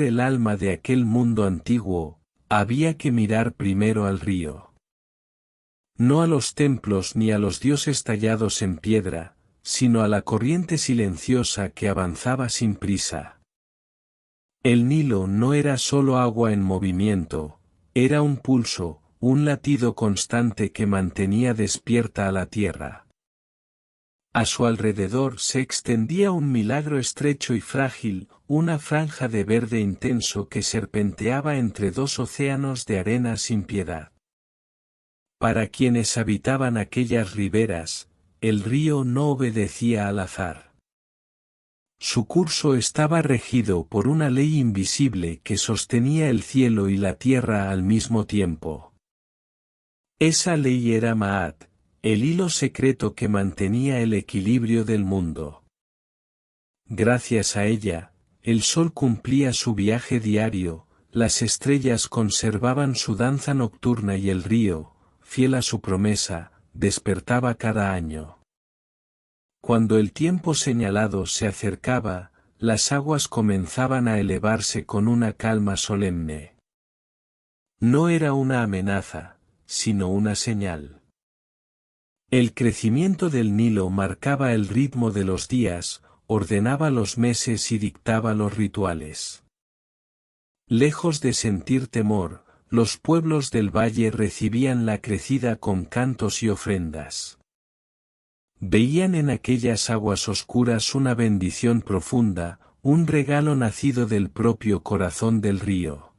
el alma de aquel mundo antiguo, había que mirar primero al río. No a los templos ni a los dioses tallados en piedra, sino a la corriente silenciosa que avanzaba sin prisa. El Nilo no era solo agua en movimiento, era un pulso, un latido constante que mantenía despierta a la tierra. A su alrededor se extendía un milagro estrecho y frágil, una franja de verde intenso que serpenteaba entre dos océanos de arena sin piedad. Para quienes habitaban aquellas riberas, el río no obedecía al azar. Su curso estaba regido por una ley invisible que sostenía el cielo y la tierra al mismo tiempo. Esa ley era Ma'at, el hilo secreto que mantenía el equilibrio del mundo. Gracias a ella, el sol cumplía su viaje diario, las estrellas conservaban su danza nocturna y el río, fiel a su promesa, despertaba cada año. Cuando el tiempo señalado se acercaba, las aguas comenzaban a elevarse con una calma solemne. No era una amenaza, sino una señal. El crecimiento del Nilo marcaba el ritmo de los días, ordenaba los meses y dictaba los rituales. Lejos de sentir temor, los pueblos del valle recibían la crecida con cantos y ofrendas. Veían en aquellas aguas oscuras una bendición profunda, un regalo nacido del propio corazón del río.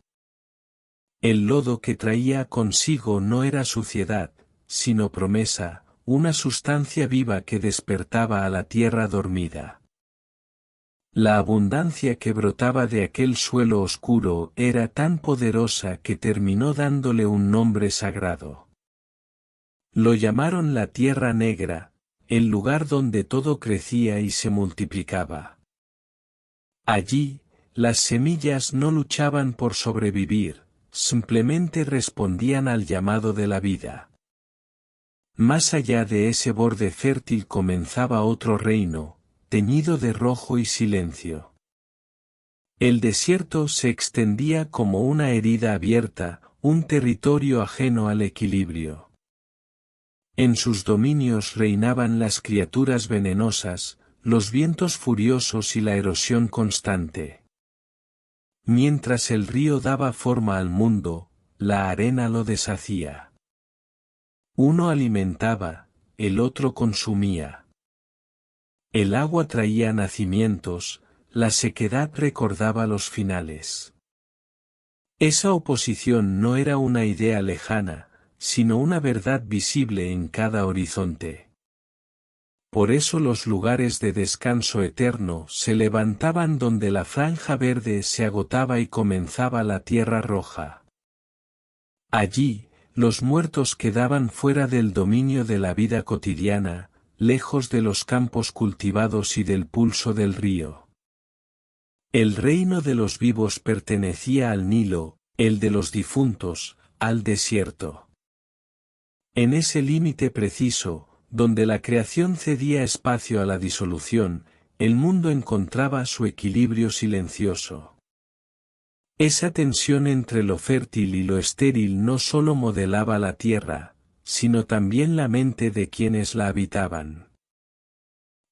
El lodo que traía consigo no era suciedad, sino promesa, una sustancia viva que despertaba a la tierra dormida. La abundancia que brotaba de aquel suelo oscuro era tan poderosa que terminó dándole un nombre sagrado. Lo llamaron la Tierra Negra, el lugar donde todo crecía y se multiplicaba. Allí, las semillas no luchaban por sobrevivir, simplemente respondían al llamado de la vida. Más allá de ese borde fértil comenzaba otro reino, teñido de rojo y silencio. El desierto se extendía como una herida abierta, un territorio ajeno al equilibrio. En sus dominios reinaban las criaturas venenosas, los vientos furiosos y la erosión constante. Mientras el río daba forma al mundo, la arena lo deshacía. Uno alimentaba, el otro consumía. El agua traía nacimientos, la sequedad recordaba los finales. Esa oposición no era una idea lejana, sino una verdad visible en cada horizonte. Por eso los lugares de descanso eterno se levantaban donde la franja verde se agotaba y comenzaba la tierra roja. Allí, los muertos quedaban fuera del dominio de la vida cotidiana, lejos de los campos cultivados y del pulso del río. El reino de los vivos pertenecía al Nilo, el de los difuntos, al desierto. En ese límite preciso, donde la creación cedía espacio a la disolución, el mundo encontraba su equilibrio silencioso. Esa tensión entre lo fértil y lo estéril no solo modelaba la tierra, sino también la mente de quienes la habitaban.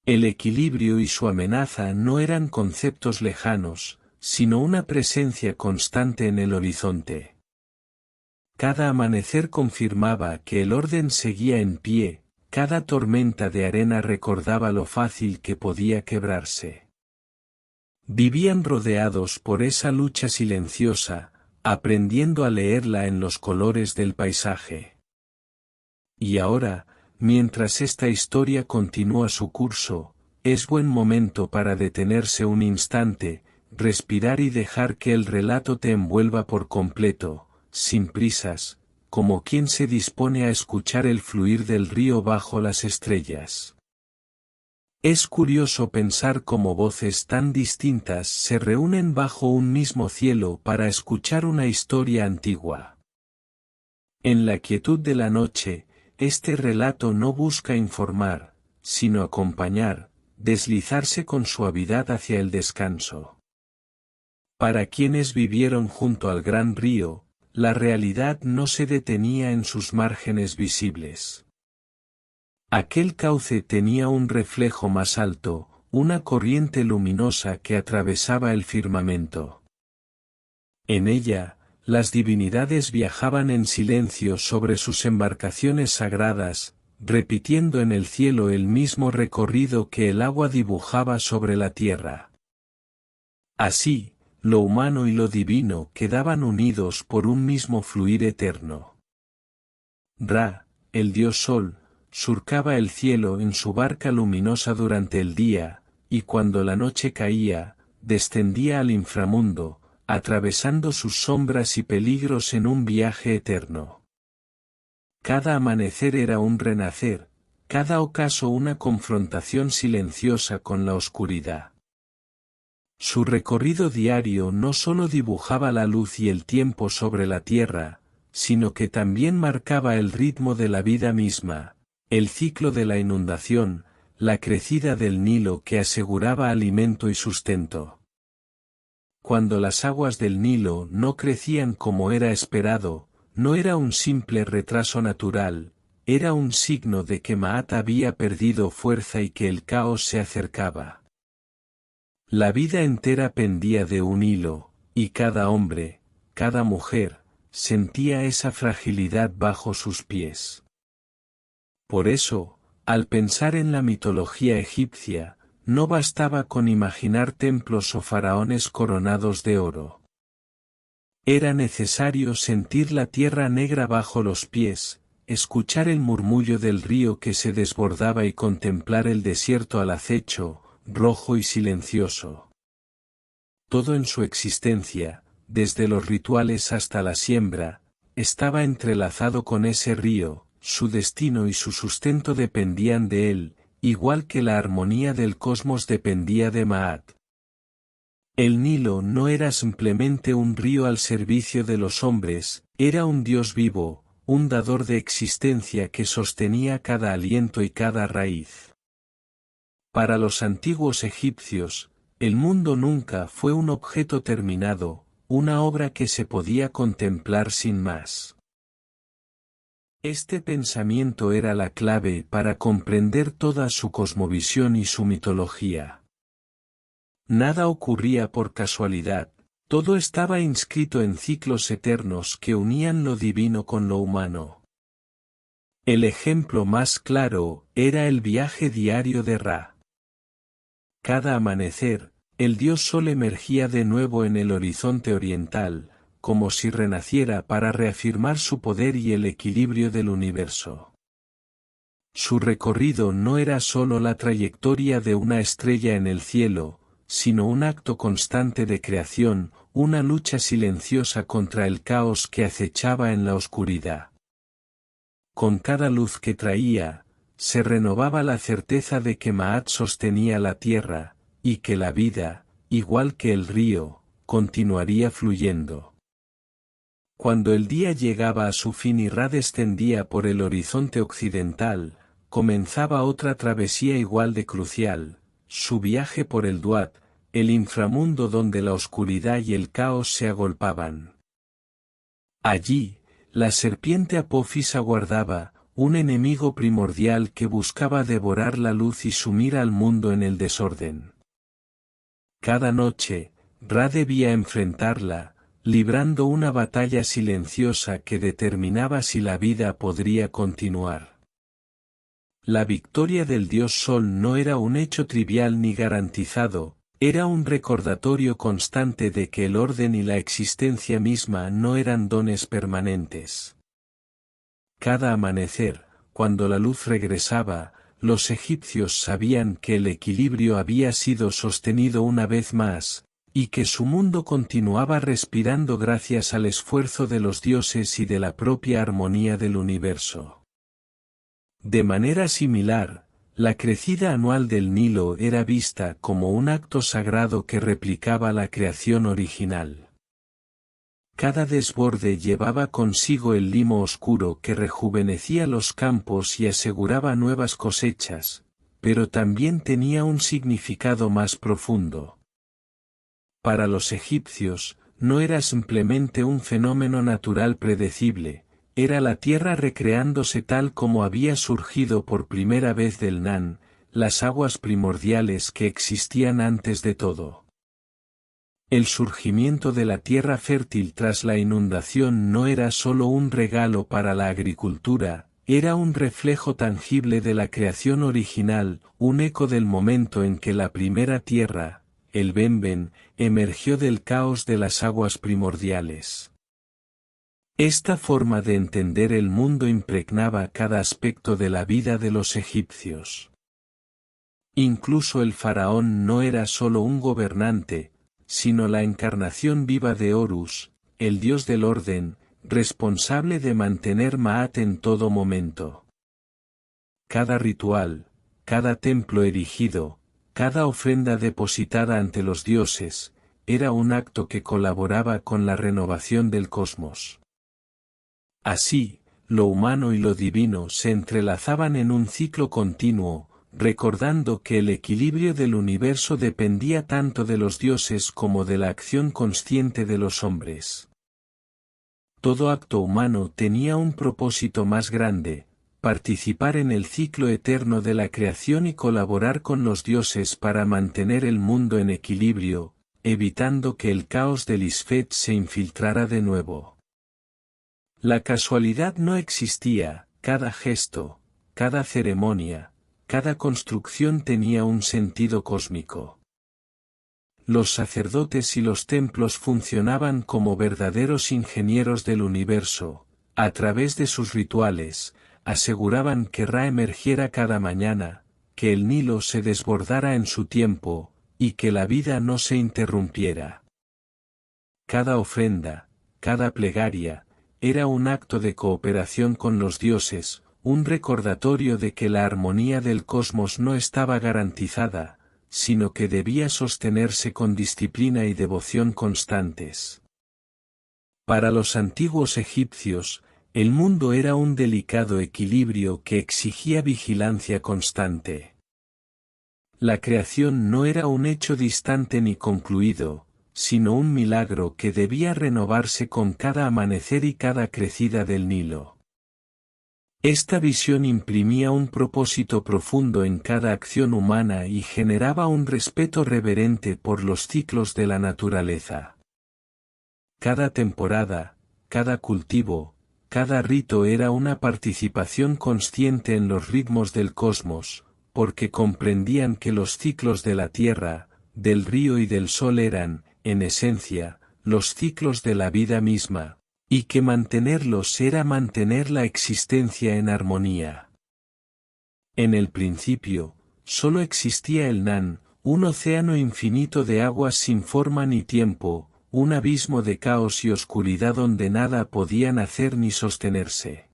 El equilibrio y su amenaza no eran conceptos lejanos, sino una presencia constante en el horizonte. Cada amanecer confirmaba que el orden seguía en pie, cada tormenta de arena recordaba lo fácil que podía quebrarse. Vivían rodeados por esa lucha silenciosa, aprendiendo a leerla en los colores del paisaje. Y ahora, mientras esta historia continúa su curso, es buen momento para detenerse un instante, respirar y dejar que el relato te envuelva por completo, sin prisas, como quien se dispone a escuchar el fluir del río bajo las estrellas. Es curioso pensar cómo voces tan distintas se reúnen bajo un mismo cielo para escuchar una historia antigua. En la quietud de la noche, este relato no busca informar, sino acompañar, deslizarse con suavidad hacia el descanso. Para quienes vivieron junto al gran río, la realidad no se detenía en sus márgenes visibles. Aquel cauce tenía un reflejo más alto, una corriente luminosa que atravesaba el firmamento. En ella, las divinidades viajaban en silencio sobre sus embarcaciones sagradas, repitiendo en el cielo el mismo recorrido que el agua dibujaba sobre la tierra. Así, lo humano y lo divino quedaban unidos por un mismo fluir eterno. Ra, el dios Sol, surcaba el cielo en su barca luminosa durante el día, y cuando la noche caía, descendía al inframundo, atravesando sus sombras y peligros en un viaje eterno. Cada amanecer era un renacer, cada ocaso una confrontación silenciosa con la oscuridad. Su recorrido diario no solo dibujaba la luz y el tiempo sobre la tierra, sino que también marcaba el ritmo de la vida misma, el ciclo de la inundación, la crecida del Nilo que aseguraba alimento y sustento. Cuando las aguas del Nilo no crecían como era esperado, no era un simple retraso natural, era un signo de que Maat había perdido fuerza y que el caos se acercaba. La vida entera pendía de un hilo, y cada hombre, cada mujer, sentía esa fragilidad bajo sus pies. Por eso, al pensar en la mitología egipcia, no bastaba con imaginar templos o faraones coronados de oro. Era necesario sentir la tierra negra bajo los pies, escuchar el murmullo del río que se desbordaba y contemplar el desierto al acecho, rojo y silencioso. Todo en su existencia, desde los rituales hasta la siembra, estaba entrelazado con ese río, su destino y su sustento dependían de él, igual que la armonía del cosmos dependía de Maat. El Nilo no era simplemente un río al servicio de los hombres, era un Dios vivo, un dador de existencia que sostenía cada aliento y cada raíz. Para los antiguos egipcios, el mundo nunca fue un objeto terminado, una obra que se podía contemplar sin más. Este pensamiento era la clave para comprender toda su cosmovisión y su mitología. Nada ocurría por casualidad, todo estaba inscrito en ciclos eternos que unían lo divino con lo humano. El ejemplo más claro era el viaje diario de Ra. Cada amanecer, el dios Sol emergía de nuevo en el horizonte oriental, como si renaciera para reafirmar su poder y el equilibrio del universo. Su recorrido no era solo la trayectoria de una estrella en el cielo, sino un acto constante de creación, una lucha silenciosa contra el caos que acechaba en la oscuridad. Con cada luz que traía, se renovaba la certeza de que Maat sostenía la tierra, y que la vida, igual que el río, continuaría fluyendo. Cuando el día llegaba a su fin y Ra descendía por el horizonte occidental, comenzaba otra travesía igual de crucial, su viaje por el Duat, el inframundo donde la oscuridad y el caos se agolpaban. Allí, la serpiente Apophis aguardaba, un enemigo primordial que buscaba devorar la luz y sumir al mundo en el desorden. Cada noche, Ra debía enfrentarla, librando una batalla silenciosa que determinaba si la vida podría continuar. La victoria del dios Sol no era un hecho trivial ni garantizado, era un recordatorio constante de que el orden y la existencia misma no eran dones permanentes. Cada amanecer, cuando la luz regresaba, los egipcios sabían que el equilibrio había sido sostenido una vez más, y que su mundo continuaba respirando gracias al esfuerzo de los dioses y de la propia armonía del universo. De manera similar, la crecida anual del Nilo era vista como un acto sagrado que replicaba la creación original. Cada desborde llevaba consigo el limo oscuro que rejuvenecía los campos y aseguraba nuevas cosechas, pero también tenía un significado más profundo. Para los egipcios, no era simplemente un fenómeno natural predecible, era la tierra recreándose tal como había surgido por primera vez del Nan, las aguas primordiales que existían antes de todo. El surgimiento de la tierra fértil tras la inundación no era solo un regalo para la agricultura, era un reflejo tangible de la creación original, un eco del momento en que la primera tierra, el Benben, emergió del caos de las aguas primordiales. Esta forma de entender el mundo impregnaba cada aspecto de la vida de los egipcios. Incluso el faraón no era solo un gobernante, sino la encarnación viva de Horus, el dios del orden, responsable de mantener Maat en todo momento. Cada ritual, cada templo erigido, cada ofrenda depositada ante los dioses, era un acto que colaboraba con la renovación del cosmos. Así, lo humano y lo divino se entrelazaban en un ciclo continuo, recordando que el equilibrio del universo dependía tanto de los dioses como de la acción consciente de los hombres. Todo acto humano tenía un propósito más grande, participar en el ciclo eterno de la creación y colaborar con los dioses para mantener el mundo en equilibrio, evitando que el caos del Isfet se infiltrara de nuevo. La casualidad no existía, cada gesto, cada ceremonia, cada construcción tenía un sentido cósmico. Los sacerdotes y los templos funcionaban como verdaderos ingenieros del universo, a través de sus rituales, aseguraban que Ra emergiera cada mañana, que el Nilo se desbordara en su tiempo, y que la vida no se interrumpiera. Cada ofrenda, cada plegaria, era un acto de cooperación con los dioses, un recordatorio de que la armonía del cosmos no estaba garantizada, sino que debía sostenerse con disciplina y devoción constantes. Para los antiguos egipcios, el mundo era un delicado equilibrio que exigía vigilancia constante. La creación no era un hecho distante ni concluido, sino un milagro que debía renovarse con cada amanecer y cada crecida del Nilo. Esta visión imprimía un propósito profundo en cada acción humana y generaba un respeto reverente por los ciclos de la naturaleza. Cada temporada, cada cultivo, cada rito era una participación consciente en los ritmos del cosmos, porque comprendían que los ciclos de la tierra, del río y del sol eran, en esencia, los ciclos de la vida misma, y que mantenerlos era mantener la existencia en armonía. En el principio, solo existía el Nan, un océano infinito de aguas sin forma ni tiempo, un abismo de caos y oscuridad donde nada podía nacer ni sostenerse.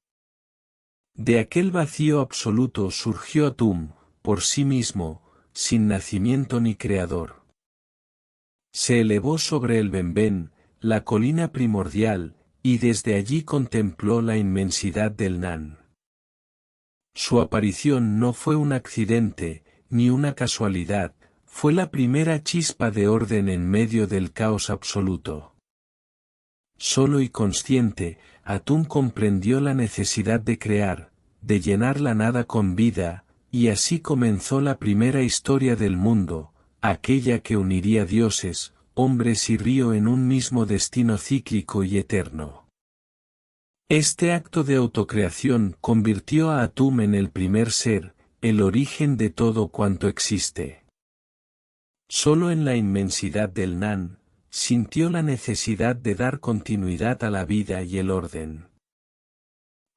De aquel vacío absoluto surgió Atum, por sí mismo, sin nacimiento ni creador. Se elevó sobre el Benben, la colina primordial, y desde allí contempló la inmensidad del Nan. Su aparición no fue un accidente, ni una casualidad, fue la primera chispa de orden en medio del caos absoluto. Solo y consciente, Atum comprendió la necesidad de crear, de llenar la nada con vida, y así comenzó la primera historia del mundo, aquella que uniría dioses, hombres y río en un mismo destino cíclico y eterno. Este acto de autocreación convirtió a Atum en el primer ser, el origen de todo cuanto existe. Solo en la inmensidad del Nan, sintió la necesidad de dar continuidad a la vida y el orden.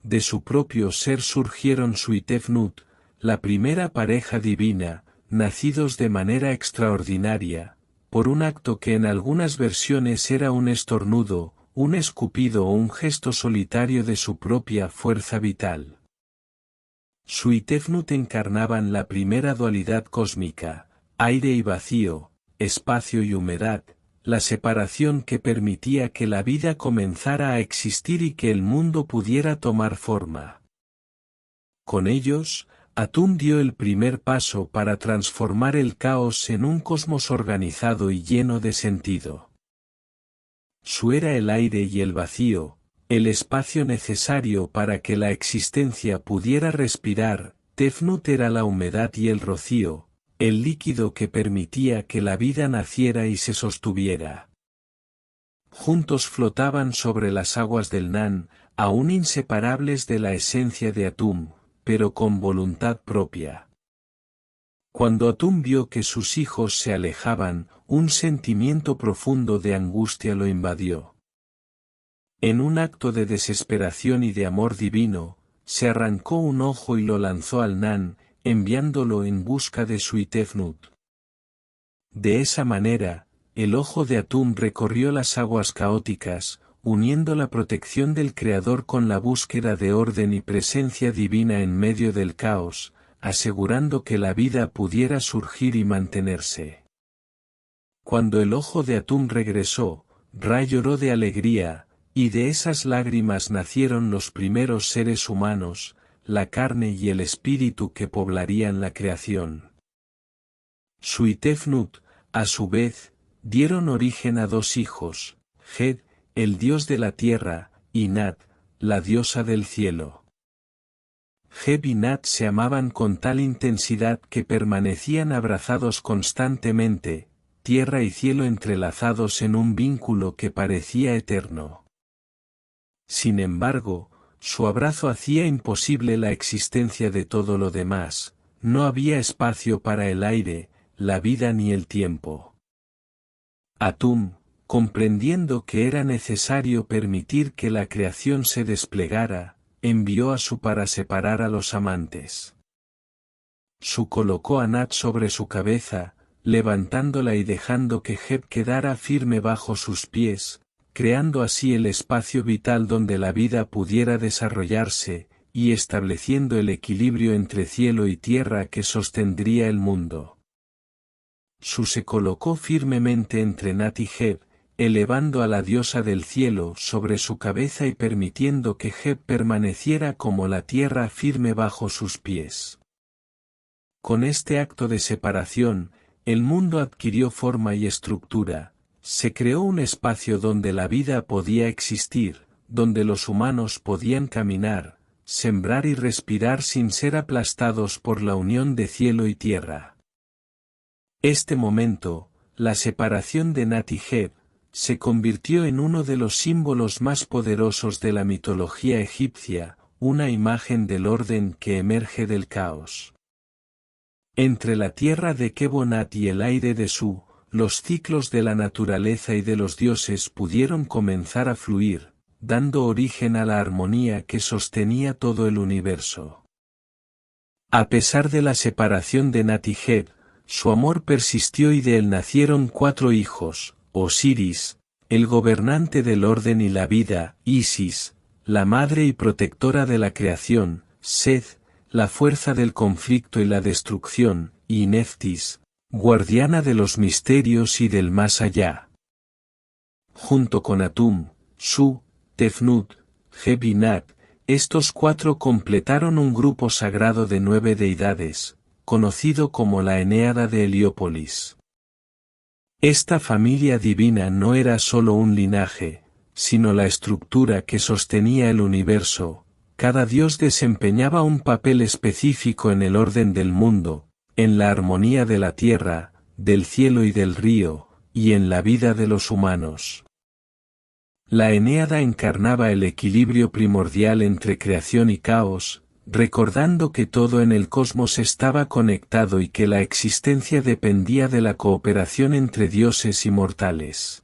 De su propio ser surgieron Suitefnut, la primera pareja divina, nacidos de manera extraordinaria, por un acto que en algunas versiones era un estornudo, un escupido o un gesto solitario de su propia fuerza vital. Suitefnut encarnaban la primera dualidad cósmica, aire y vacío, espacio y humedad, la separación que permitía que la vida comenzara a existir y que el mundo pudiera tomar forma. Con ellos, Atum dio el primer paso para transformar el caos en un cosmos organizado y lleno de sentido. Su era el aire y el vacío, el espacio necesario para que la existencia pudiera respirar. Tefnut era la humedad y el rocío, el líquido que permitía que la vida naciera y se sostuviera. Juntos flotaban sobre las aguas del Nan, aún inseparables de la esencia de Atum, pero con voluntad propia. Cuando Atum vio que sus hijos se alejaban, un sentimiento profundo de angustia lo invadió. En un acto de desesperación y de amor divino, se arrancó un ojo y lo lanzó al Nan, enviándolo en busca de su Tefnut. De esa manera, el ojo de Atum recorrió las aguas caóticas, uniendo la protección del Creador con la búsqueda de orden y presencia divina en medio del caos, asegurando que la vida pudiera surgir y mantenerse. Cuando el ojo de Atum regresó, Ra lloró de alegría, y de esas lágrimas nacieron los primeros seres humanos, la carne y el espíritu que poblarían la creación. Su y Tefnut, a su vez, dieron origen a dos hijos, Hed, el dios de la tierra, y Nat, la diosa del cielo. Heb y Nat se amaban con tal intensidad que permanecían abrazados constantemente, tierra y cielo entrelazados en un vínculo que parecía eterno. Sin embargo, su abrazo hacía imposible la existencia de todo lo demás, no había espacio para el aire, la vida ni el tiempo. Atum, comprendiendo que era necesario permitir que la creación se desplegara, envió a Su para separar a los amantes. Su colocó a Nat sobre su cabeza, levantándola y dejando que Heb quedara firme bajo sus pies, creando así el espacio vital donde la vida pudiera desarrollarse, y estableciendo el equilibrio entre cielo y tierra que sostendría el mundo. Su se colocó firmemente entre Nat y Heb, elevando a la diosa del cielo sobre su cabeza y permitiendo que Heb permaneciera como la tierra firme bajo sus pies. Con este acto de separación, el mundo adquirió forma y estructura, se creó un espacio donde la vida podía existir, donde los humanos podían caminar, sembrar y respirar sin ser aplastados por la unión de cielo y tierra. Este momento, la separación de Nat y Heb, se convirtió en uno de los símbolos más poderosos de la mitología egipcia, una imagen del orden que emerge del caos. Entre la tierra de Kebonat y el aire de Su, los ciclos de la naturaleza y de los dioses pudieron comenzar a fluir, dando origen a la armonía que sostenía todo el universo. A pesar de la separación de Nat y Heb, su amor persistió y de él nacieron 4 hijos, Osiris, el gobernante del orden y la vida, Isis, la madre y protectora de la creación, Seth, la fuerza del conflicto y la destrucción, y Neftis, guardiana de los misterios y del más allá. Junto con Atum, Su, Tefnut, Heb y Nat, estos 4 completaron un grupo sagrado de 9 deidades, conocido como la Enéada de Heliópolis. Esta familia divina no era solo un linaje, sino la estructura que sostenía el universo. Cada dios desempeñaba un papel específico en el orden del mundo, en la armonía de la tierra, del cielo y del río, y en la vida de los humanos. La Enéada encarnaba el equilibrio primordial entre creación y caos, recordando que todo en el cosmos estaba conectado y que la existencia dependía de la cooperación entre dioses y mortales.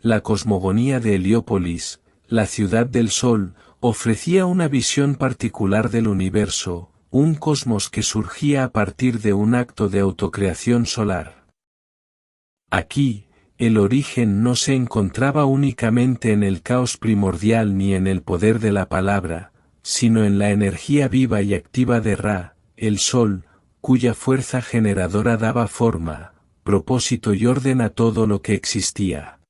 La cosmogonía de Heliópolis, la ciudad del sol, ofrecía una visión particular del universo, un cosmos que surgía a partir de un acto de autocreación solar. Aquí, el origen no se encontraba únicamente en el caos primordial ni en el poder de la palabra, sino en la energía viva y activa de Ra, el sol, cuya fuerza generadora daba forma, propósito y orden a todo lo que existía.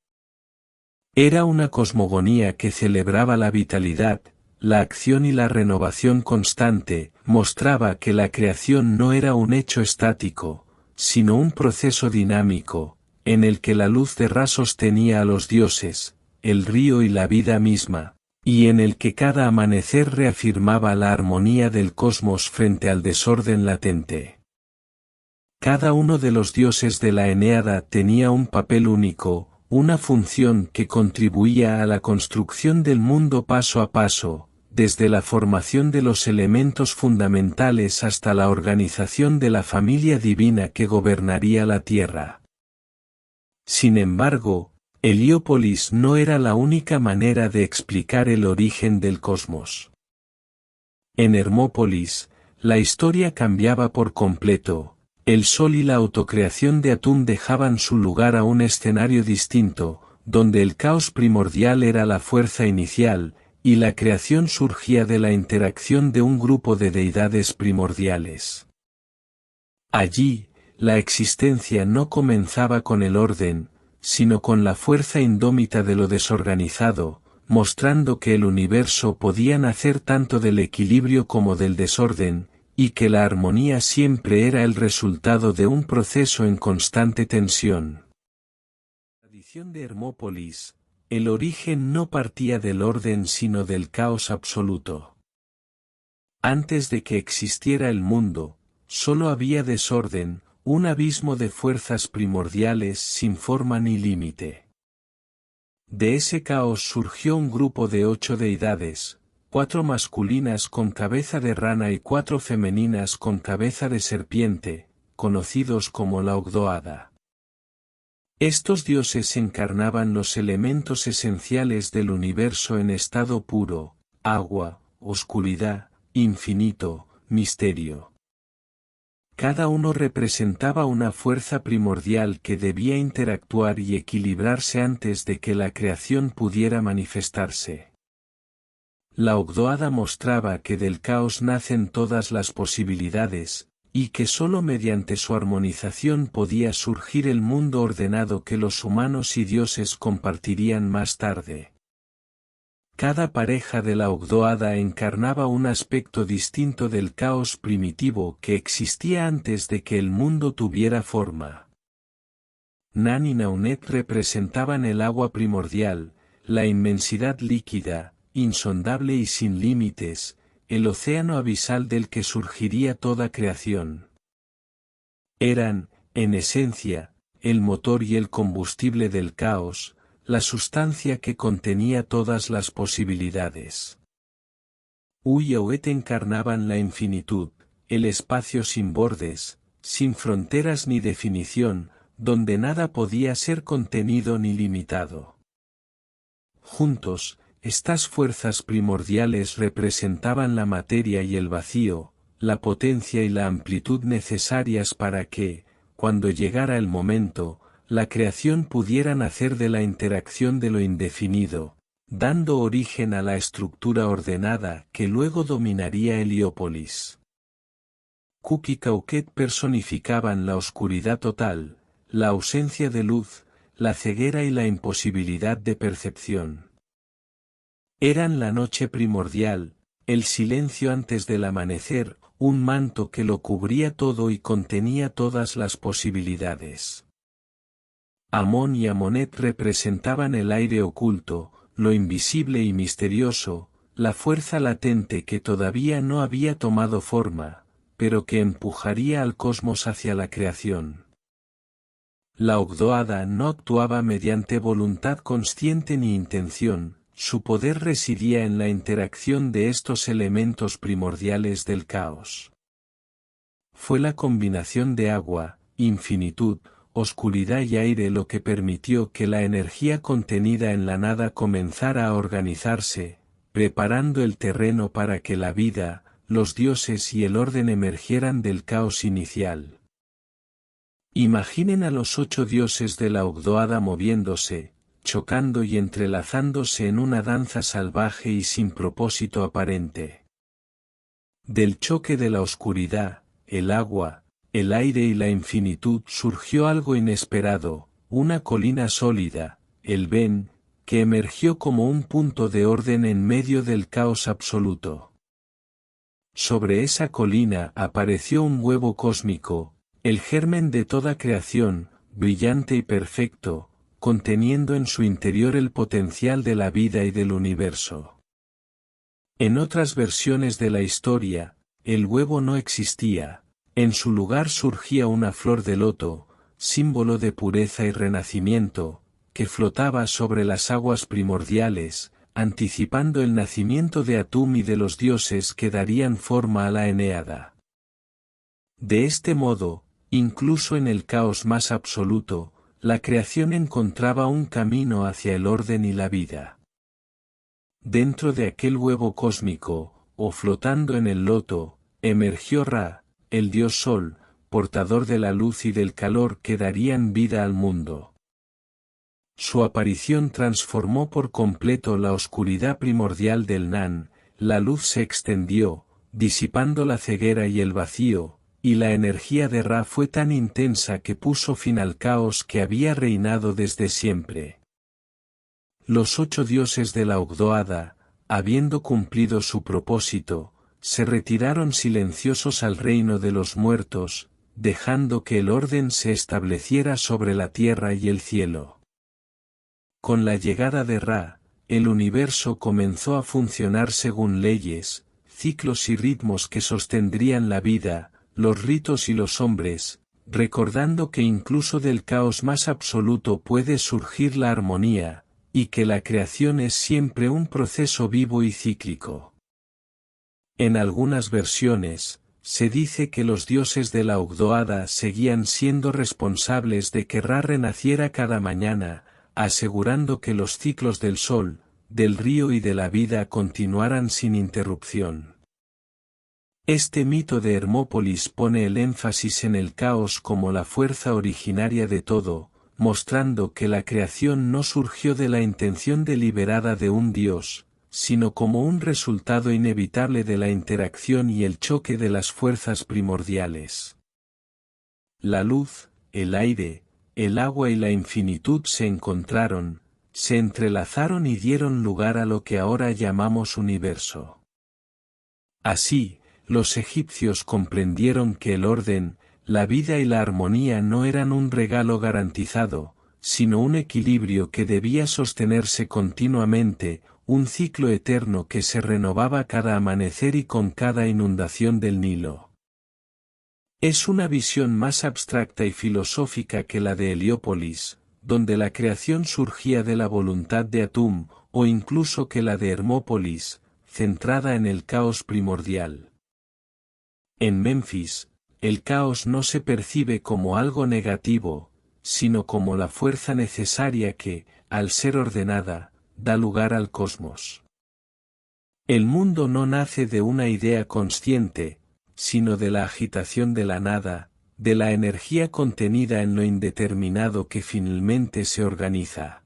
Era una cosmogonía que celebraba la vitalidad, la acción y la renovación constante, mostraba que la creación no era un hecho estático, sino un proceso dinámico, en el que la luz de Ra sostenía a los dioses, el río y la vida misma, y en el que cada amanecer reafirmaba la armonía del cosmos frente al desorden latente. Cada uno de los dioses de la Eneada tenía un papel único, una función que contribuía a la construcción del mundo paso a paso, desde la formación de los elementos fundamentales hasta la organización de la familia divina que gobernaría la tierra. Sin embargo, Heliópolis no era la única manera de explicar el origen del cosmos. En Hermópolis, la historia cambiaba por completo. El sol y la autocreación de Atum dejaban su lugar a un escenario distinto, donde el caos primordial era la fuerza inicial, y la creación surgía de la interacción de un grupo de deidades primordiales. Allí, la existencia no comenzaba con el orden, sino con la fuerza indómita de lo desorganizado, mostrando que el universo podía nacer tanto del equilibrio como del desorden, y que la armonía siempre era el resultado de un proceso en constante tensión. En la tradición de Hermópolis, el origen no partía del orden sino del caos absoluto. Antes de que existiera el mundo, solo había desorden, un abismo de fuerzas primordiales sin forma ni límite. De ese caos surgió un grupo de 8 deidades, 4 masculinas con cabeza de rana y 4 femeninas con cabeza de serpiente, conocidos como la Ogdoada. Estos dioses encarnaban los elementos esenciales del universo en estado puro: agua, oscuridad, infinito, misterio. Cada uno representaba una fuerza primordial que debía interactuar y equilibrarse antes de que la creación pudiera manifestarse. La Ogdoada mostraba que del caos nacen todas las posibilidades, y que sólo mediante su armonización podía surgir el mundo ordenado que los humanos y dioses compartirían más tarde. Cada pareja de la Ogdoada encarnaba un aspecto distinto del caos primitivo que existía antes de que el mundo tuviera forma. Nan y Naunet representaban el agua primordial, la inmensidad líquida, insondable y sin límites, el océano abisal del que surgiría toda creación. Eran, en esencia, el motor y el combustible del caos, la sustancia que contenía todas las posibilidades. Hu y Auet encarnaban la infinitud, el espacio sin bordes, sin fronteras ni definición, donde nada podía ser contenido ni limitado. Juntos, estas fuerzas primordiales representaban la materia y el vacío, la potencia y la amplitud necesarias para que, cuando llegara el momento, la creación pudiera nacer de la interacción de lo indefinido, dando origen a la estructura ordenada que luego dominaría Heliópolis. Kuk y Kauket personificaban la oscuridad total, la ausencia de luz, la ceguera y la imposibilidad de percepción. Eran la noche primordial, el silencio antes del amanecer, un manto que lo cubría todo y contenía todas las posibilidades. Amón y Amonet representaban el aire oculto, lo invisible y misterioso, la fuerza latente que todavía no había tomado forma, pero que empujaría al cosmos hacia la creación. La Ogdoada no actuaba mediante voluntad consciente ni intención, su poder residía en la interacción de estos elementos primordiales del caos. Fue la combinación de agua, infinitud, oscuridad y aire lo que permitió que la energía contenida en la nada comenzara a organizarse, preparando el terreno para que la vida, los dioses y el orden emergieran del caos inicial. Imaginen a los 8 dioses de la Ogdoada moviéndose, chocando y entrelazándose en una danza salvaje y sin propósito aparente. Del choque de la oscuridad, el agua, el aire y la infinitud surgió algo inesperado, una colina sólida, el Ben, que emergió como un punto de orden en medio del caos absoluto. Sobre esa colina apareció un huevo cósmico, el germen de toda creación, brillante y perfecto, conteniendo en su interior el potencial de la vida y del universo. En otras versiones de la historia, el huevo no existía, en su lugar surgía una flor de loto, símbolo de pureza y renacimiento, que flotaba sobre las aguas primordiales, anticipando el nacimiento de Atum y de los dioses que darían forma a la Eneada. De este modo, incluso en el caos más absoluto, la creación encontraba un camino hacia el orden y la vida. Dentro de aquel huevo cósmico, o flotando en el loto, emergió Ra, el dios Sol, portador de la luz y del calor que darían vida al mundo. Su aparición transformó por completo la oscuridad primordial del Nan, la luz se extendió, disipando la ceguera y el vacío, y la energía de Ra fue tan intensa que puso fin al caos que había reinado desde siempre. Los 8 dioses de la Ogdoada, habiendo cumplido su propósito, se retiraron silenciosos al reino de los muertos, dejando que el orden se estableciera sobre la tierra y el cielo. Con la llegada de Ra, el universo comenzó a funcionar según leyes, ciclos y ritmos que sostendrían la vida, los ritos y los hombres, recordando que incluso del caos más absoluto puede surgir la armonía, y que la creación es siempre un proceso vivo y cíclico. En algunas versiones, se dice que los dioses de la Ogdoada seguían siendo responsables de que Ra renaciera cada mañana, asegurando que los ciclos del sol, del río y de la vida continuaran sin interrupción. Este mito de Hermópolis pone el énfasis en el caos como la fuerza originaria de todo, mostrando que la creación no surgió de la intención deliberada de un dios, sino como un resultado inevitable de la interacción y el choque de las fuerzas primordiales. La luz, el aire, el agua y la infinitud se encontraron, se entrelazaron y dieron lugar a lo que ahora llamamos universo. Así, los egipcios comprendieron que el orden, la vida y la armonía no eran un regalo garantizado, sino un equilibrio que debía sostenerse continuamente, un ciclo eterno que se renovaba cada amanecer y con cada inundación del Nilo. Es una visión más abstracta y filosófica que la de Heliópolis, donde la creación surgía de la voluntad de Atum, o incluso que la de Hermópolis, centrada en el caos primordial. En Memphis, el caos no se percibe como algo negativo, sino como la fuerza necesaria que, al ser ordenada, da lugar al cosmos. El mundo no nace de una idea consciente, sino de la agitación de la nada, de la energía contenida en lo indeterminado que finalmente se organiza.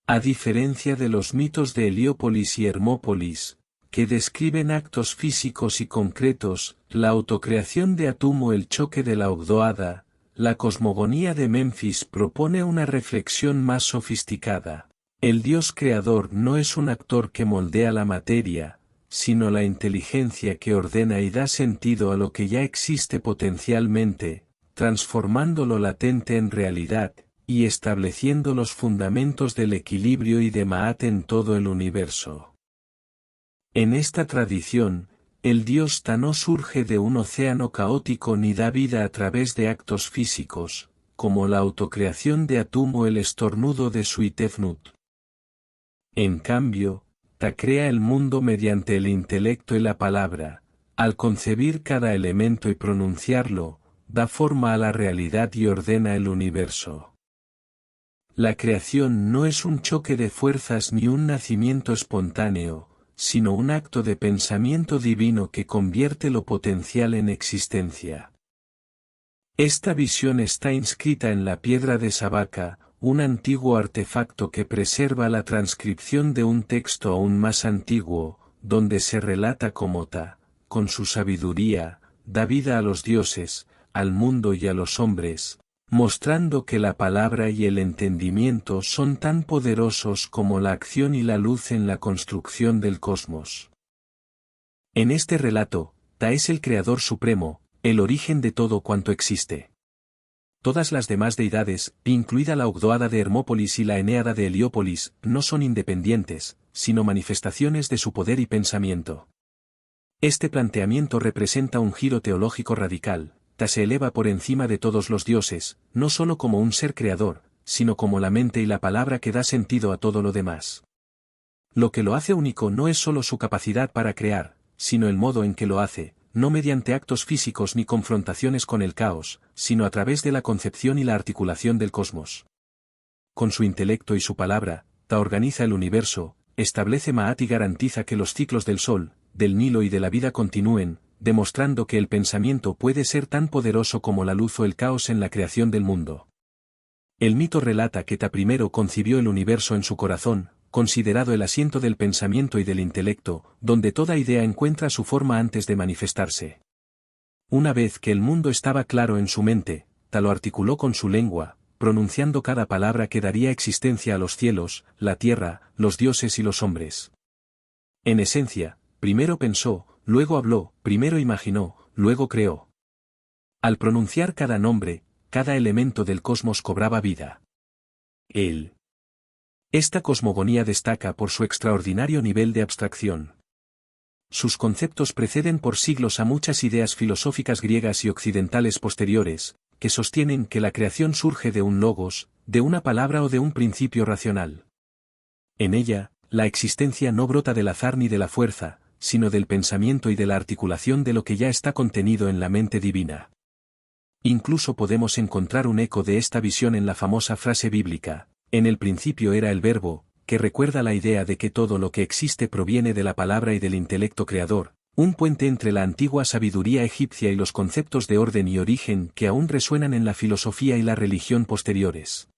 A diferencia de los mitos de Heliópolis y Hermópolis, que describen actos físicos y concretos, la autocreación de Atum o el choque de la Ogdoada, la cosmogonía de Memphis propone una reflexión más sofisticada. El Dios creador no es un actor que moldea la materia, sino la inteligencia que ordena y da sentido a lo que ya existe potencialmente, transformando lo latente en realidad, y estableciendo los fundamentos del equilibrio y de Ma'at en todo el universo. En esta tradición, el Dios Ta no surge de un océano caótico ni da vida a través de actos físicos, como la autocreación de Atum o el estornudo de Suitefnut. En cambio, Ta crea el mundo mediante el intelecto y la palabra, al concebir cada elemento y pronunciarlo, da forma a la realidad y ordena el universo. La creación no es un choque de fuerzas ni un nacimiento espontáneo, sino un acto de pensamiento divino que convierte lo potencial en existencia. Esta visión está inscrita en la piedra de Sabaka, un antiguo artefacto que preserva la transcripción de un texto aún más antiguo, donde se relata cómo Ta, con su sabiduría, da vida a los dioses, al mundo y a los hombres, mostrando que la palabra y el entendimiento son tan poderosos como la acción y la luz en la construcción del cosmos. En este relato, Ta es el Creador Supremo, el origen de todo cuanto existe. Todas las demás deidades, incluida la Ogdoada de Hermópolis y la Eneada de Heliópolis, no son independientes, sino manifestaciones de su poder y pensamiento. Este planteamiento representa un giro teológico radical. Ta se eleva por encima de todos los dioses, no solo como un ser creador, sino como la mente y la palabra que da sentido a todo lo demás. Lo que lo hace único no es solo su capacidad para crear, sino el modo en que lo hace, no mediante actos físicos ni confrontaciones con el caos, sino a través de la concepción y la articulación del cosmos. Con su intelecto y su palabra, Ta organiza el universo, establece Ma'at y garantiza que los ciclos del Sol, del Nilo y de la vida continúen, demostrando que el pensamiento puede ser tan poderoso como la luz o el caos en la creación del mundo. El mito relata que Ta primero concibió el universo en su corazón, considerado el asiento del pensamiento y del intelecto, donde toda idea encuentra su forma antes de manifestarse. Una vez que el mundo estaba claro en su mente, Ta lo articuló con su lengua, pronunciando cada palabra que daría existencia a los cielos, la tierra, los dioses y los hombres. En esencia, primero pensó, luego habló, primero imaginó, luego creó. Al pronunciar cada nombre, cada elemento del cosmos cobraba vida. Esta cosmogonía destaca por su extraordinario nivel de abstracción. Sus conceptos preceden por siglos a muchas ideas filosóficas griegas y occidentales posteriores, que sostienen que la creación surge de un logos, de una palabra o de un principio racional. En ella, la existencia no brota del azar ni de la fuerza, sino del pensamiento y de la articulación de lo que ya está contenido en la mente divina. Incluso podemos encontrar un eco de esta visión en la famosa frase bíblica, en el principio era el Verbo, que recuerda la idea de que todo lo que existe proviene de la palabra y del intelecto creador, un puente entre la antigua sabiduría egipcia y los conceptos de orden y origen que aún resuenan en la filosofía y la religión posteriores.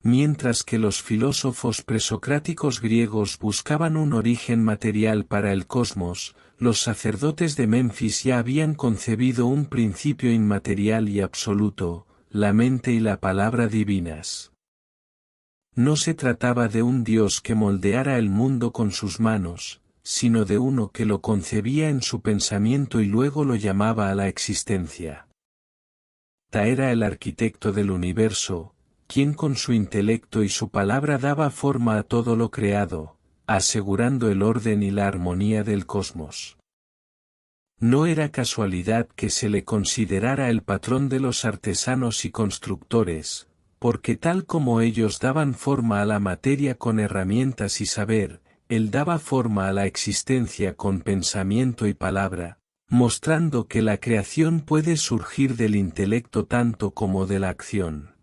Mientras que los filósofos presocráticos griegos buscaban un origen material para el cosmos, los sacerdotes de Menfis ya habían concebido un principio inmaterial y absoluto, la mente y la palabra divinas. No se trataba de un Dios que moldeara el mundo con sus manos, sino de uno que lo concebía en su pensamiento y luego lo llamaba a la existencia. Ta era el arquitecto del universo, quien con su intelecto y su palabra daba forma a todo lo creado, asegurando el orden y la armonía del cosmos. No era casualidad que se le considerara el patrón de los artesanos y constructores, porque tal como ellos daban forma a la materia con herramientas y saber, él daba forma a la existencia con pensamiento y palabra, mostrando que la creación puede surgir del intelecto tanto como de la acción.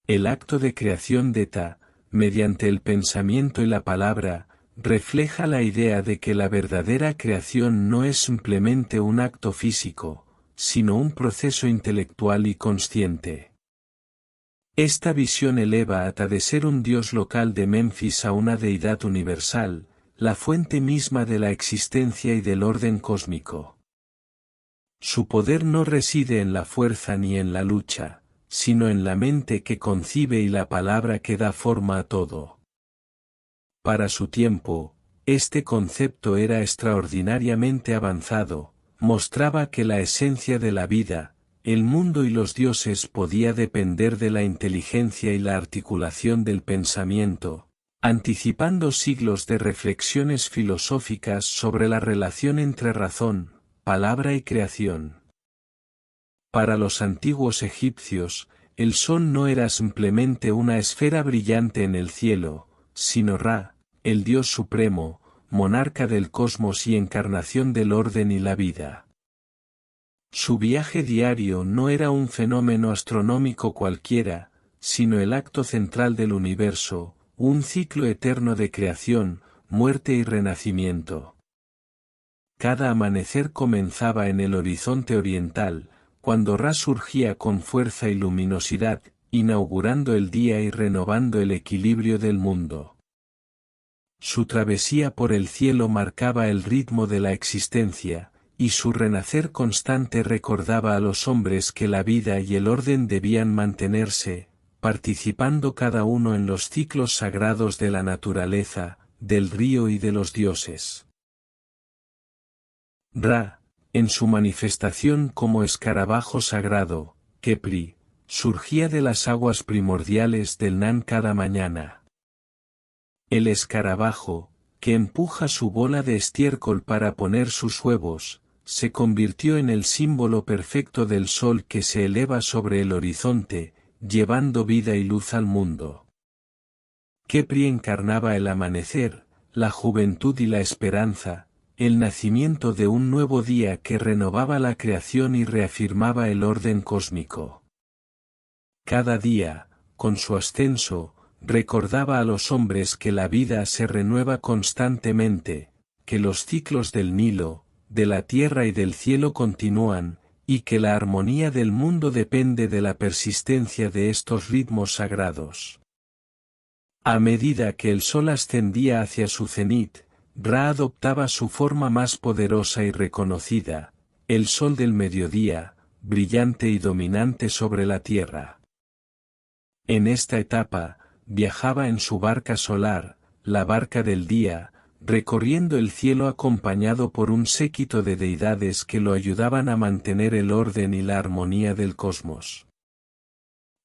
El acto de creación de Ta, mediante el pensamiento y la palabra, refleja la idea de que la verdadera creación no es simplemente un acto físico, sino un proceso intelectual y consciente. Esta visión eleva a Ta de ser un dios local de Menfis a una deidad universal, la fuente misma de la existencia y del orden cósmico. Su poder no reside en la fuerza ni en la lucha, sino en la mente que concibe y la palabra que da forma a todo. Para su tiempo, este concepto era extraordinariamente avanzado, mostraba que la esencia de la vida, el mundo y los dioses podía depender de la inteligencia y la articulación del pensamiento, anticipando siglos de reflexiones filosóficas sobre la relación entre razón, palabra y creación. Para los antiguos egipcios, el sol no era simplemente una esfera brillante en el cielo, sino Ra, el Dios supremo, monarca del cosmos y encarnación del orden y la vida. Su viaje diario no era un fenómeno astronómico cualquiera, sino el acto central del universo, un ciclo eterno de creación, muerte y renacimiento. Cada amanecer comenzaba en el horizonte oriental, cuando Ra surgía con fuerza y luminosidad, inaugurando el día y renovando el equilibrio del mundo. Su travesía por el cielo marcaba el ritmo de la existencia, y su renacer constante recordaba a los hombres que la vida y el orden debían mantenerse, participando cada uno en los ciclos sagrados de la naturaleza, del río y de los dioses. Ra, en su manifestación como escarabajo sagrado, Kepri, surgía de las aguas primordiales del Nan cada mañana. El escarabajo, que empuja su bola de estiércol para poner sus huevos, se convirtió en el símbolo perfecto del sol que se eleva sobre el horizonte, llevando vida y luz al mundo. Kepri encarnaba el amanecer, la juventud y la esperanza, el nacimiento de un nuevo día que renovaba la creación y reafirmaba el orden cósmico. Cada día, con su ascenso, recordaba a los hombres que la vida se renueva constantemente, que los ciclos del Nilo, de la tierra y del cielo continúan, y que la armonía del mundo depende de la persistencia de estos ritmos sagrados. A medida que el sol ascendía hacia su cenit, Ra adoptaba su forma más poderosa y reconocida, el sol del mediodía, brillante y dominante sobre la tierra. En esta etapa, viajaba en su barca solar, la barca del día, recorriendo el cielo acompañado por un séquito de deidades que lo ayudaban a mantener el orden y la armonía del cosmos.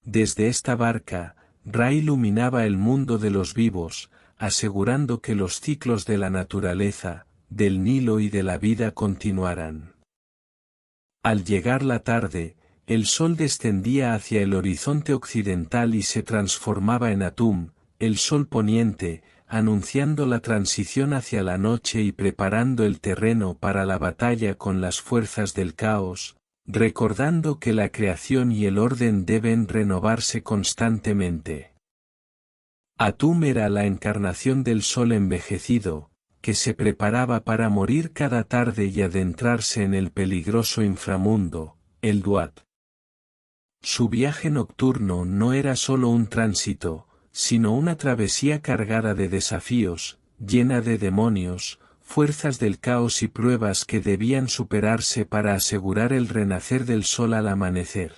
Desde esta barca, Ra iluminaba el mundo de los vivos, asegurando que los ciclos de la naturaleza, del Nilo y de la vida continuaran. Al llegar la tarde, el sol descendía hacia el horizonte occidental y se transformaba en Atum, el sol poniente, anunciando la transición hacia la noche y preparando el terreno para la batalla con las fuerzas del caos, recordando que la creación y el orden deben renovarse constantemente. Atum era la encarnación del sol envejecido, que se preparaba para morir cada tarde y adentrarse en el peligroso inframundo, el Duat. Su viaje nocturno no era solo un tránsito, sino una travesía cargada de desafíos, llena de demonios, fuerzas del caos y pruebas que debían superarse para asegurar el renacer del sol al amanecer.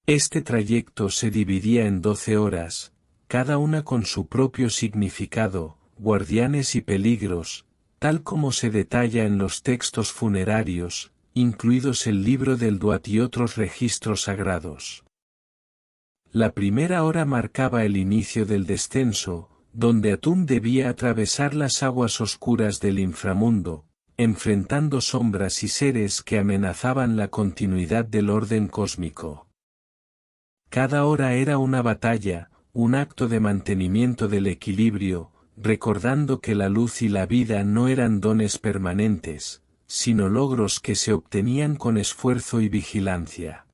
Este trayecto se dividía en 12 horas, cada una con su propio significado, guardianes y peligros, tal como se detalla en los textos funerarios, incluidos el libro del Duat y otros registros sagrados. La primera hora marcaba el inicio del descenso, donde Atum debía atravesar las aguas oscuras del inframundo, enfrentando sombras y seres que amenazaban la continuidad del orden cósmico. Cada hora era una batalla, un acto de mantenimiento del equilibrio, recordando que la luz y la vida no eran dones permanentes, sino logros que se obtenían con esfuerzo y vigilancia.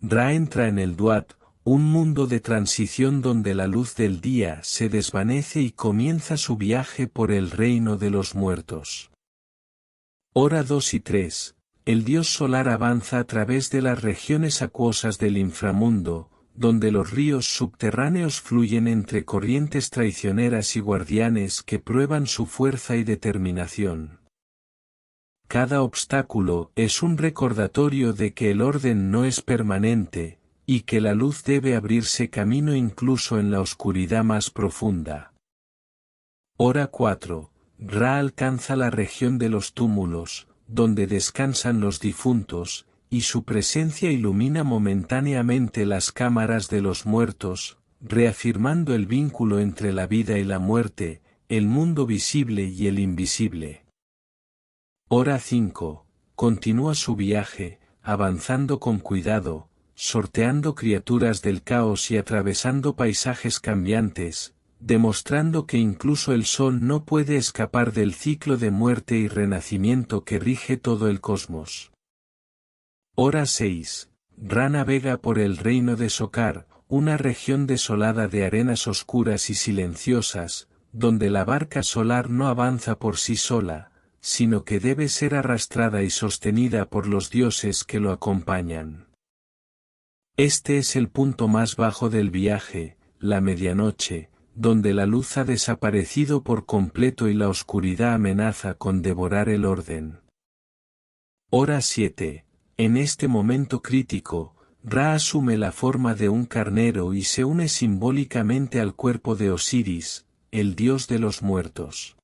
Ra entra en el Duat, un mundo de transición donde la luz del día se desvanece y comienza su viaje por el reino de los muertos. Hora 2 y 3, el dios solar avanza a través de las regiones acuosas del inframundo, donde los ríos subterráneos fluyen entre corrientes traicioneras y guardianes que prueban su fuerza y determinación. Cada obstáculo es un recordatorio de que el orden no es permanente, y que la luz debe abrirse camino incluso en la oscuridad más profunda. Hora 4, Ra alcanza la región de los túmulos, donde descansan los difuntos, y su presencia ilumina momentáneamente las cámaras de los muertos, reafirmando el vínculo entre la vida y la muerte, el mundo visible y el invisible. Hora 5, continúa su viaje, avanzando con cuidado, sorteando criaturas del caos y atravesando paisajes cambiantes, demostrando que incluso el sol no puede escapar del ciclo de muerte y renacimiento que rige todo el cosmos. Hora 6, Ra navega por el reino de Sokar, una región desolada de arenas oscuras y silenciosas, donde la barca solar no avanza por sí sola, sino que debe ser arrastrada y sostenida por los dioses que lo acompañan. Este es el punto más bajo del viaje, la medianoche, donde la luz ha desaparecido por completo y la oscuridad amenaza con devorar el orden. Hora 7. En este momento crítico, Ra asume la forma de un carnero y se une simbólicamente al cuerpo de Osiris, el dios de los muertos.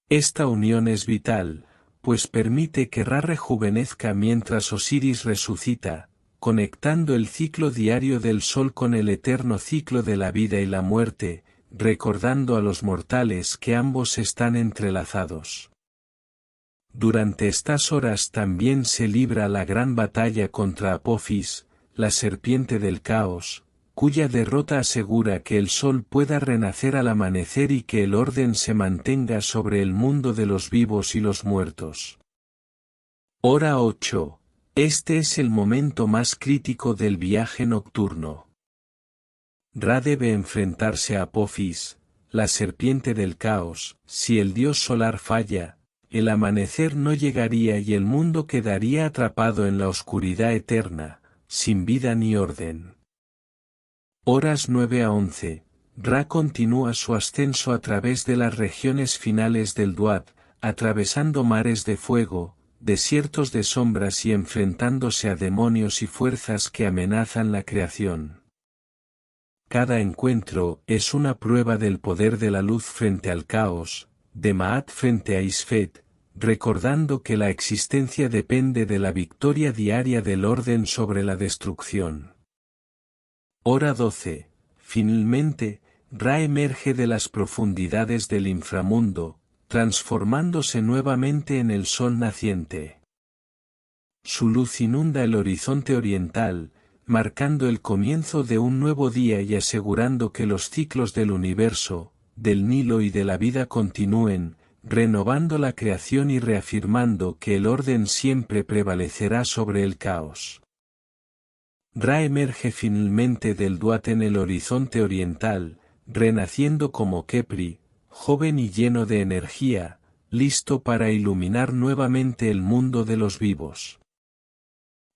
Esta unión es vital, pues permite que Ra rejuvenezca mientras Osiris resucita, conectando el ciclo diario del sol con el eterno ciclo de la vida y la muerte, recordando a los mortales que ambos están entrelazados. Durante estas horas también se libra la gran batalla contra Apophis, la serpiente del caos, cuya derrota asegura que el sol pueda renacer al amanecer y que el orden se mantenga sobre el mundo de los vivos y los muertos. Hora 8. Este es el momento más crítico del viaje nocturno. Ra debe enfrentarse a Apophis, la serpiente del caos. Si el dios solar falla, el amanecer no llegaría y el mundo quedaría atrapado en la oscuridad eterna, sin vida ni orden. Horas 9 a 11. Ra continúa su ascenso a través de las regiones finales del Duat, atravesando mares de fuego, desiertos de sombras y enfrentándose a demonios y fuerzas que amenazan la creación. Cada encuentro es una prueba del poder de la luz frente al caos, de Maat frente a Isfet, recordando que la existencia depende de la victoria diaria del orden sobre la destrucción. Hora 12. Finalmente, Ra emerge de las profundidades del inframundo, transformándose nuevamente en el sol naciente. Su luz inunda el horizonte oriental, marcando el comienzo de un nuevo día y asegurando que los ciclos del universo, del Nilo y de la vida continúen, renovando la creación y reafirmando que el orden siempre prevalecerá sobre el caos. Ra emerge finalmente del Duat en el horizonte oriental, renaciendo como Khepri, joven y lleno de energía, listo para iluminar nuevamente el mundo de los vivos.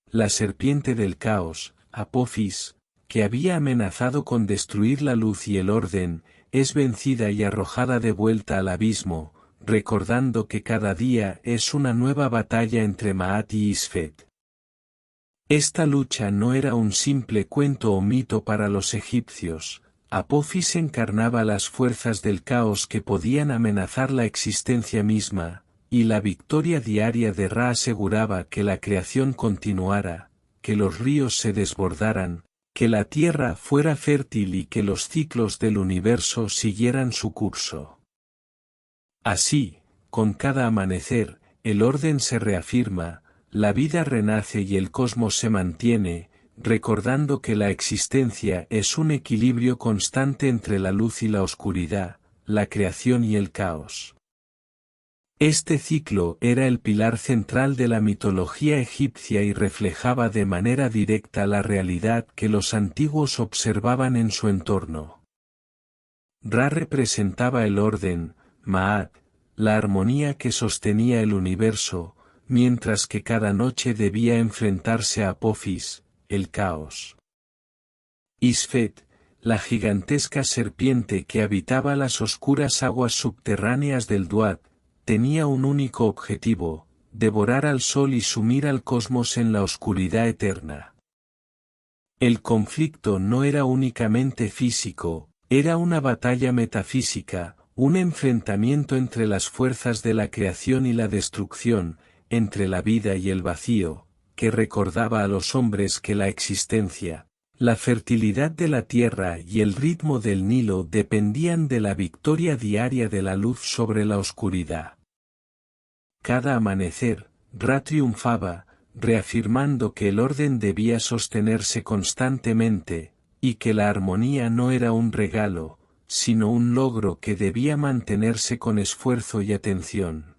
La serpiente del caos, Apophis, que había amenazado con destruir la luz y el orden, es vencida y arrojada de vuelta al abismo, recordando que cada día es una nueva batalla entre Maat y Isfet. Esta lucha no era un simple cuento o mito para los egipcios. Apophis encarnaba las fuerzas del caos que podían amenazar la existencia misma, y la victoria diaria de Ra aseguraba que la creación continuara, que los ríos se desbordaran, que la tierra fuera fértil y que los ciclos del universo siguieran su curso. Así, con cada amanecer, el orden se reafirma, la vida renace y el cosmos se mantiene, recordando que la existencia es un equilibrio constante entre la luz y la oscuridad, la creación y el caos. Este ciclo era el pilar central de la mitología egipcia y reflejaba de manera directa la realidad que los antiguos observaban en su entorno. Ra representaba el orden, Maat, la armonía que sostenía el universo, mientras que cada noche debía enfrentarse a Apophis, el caos. Isfet, la gigantesca serpiente que habitaba las oscuras aguas subterráneas del Duat, tenía un único objetivo, devorar al sol y sumir al cosmos en la oscuridad eterna. El conflicto no era únicamente físico, era una batalla metafísica, un enfrentamiento entre las fuerzas de la creación y la destrucción, entre la vida y el vacío, que recordaba a los hombres que la existencia, la fertilidad de la tierra y el ritmo del Nilo dependían de la victoria diaria de la luz sobre la oscuridad. Cada amanecer, Ra triunfaba, reafirmando que el orden debía sostenerse constantemente, y que la armonía no era un regalo, sino un logro que debía mantenerse con esfuerzo y atención.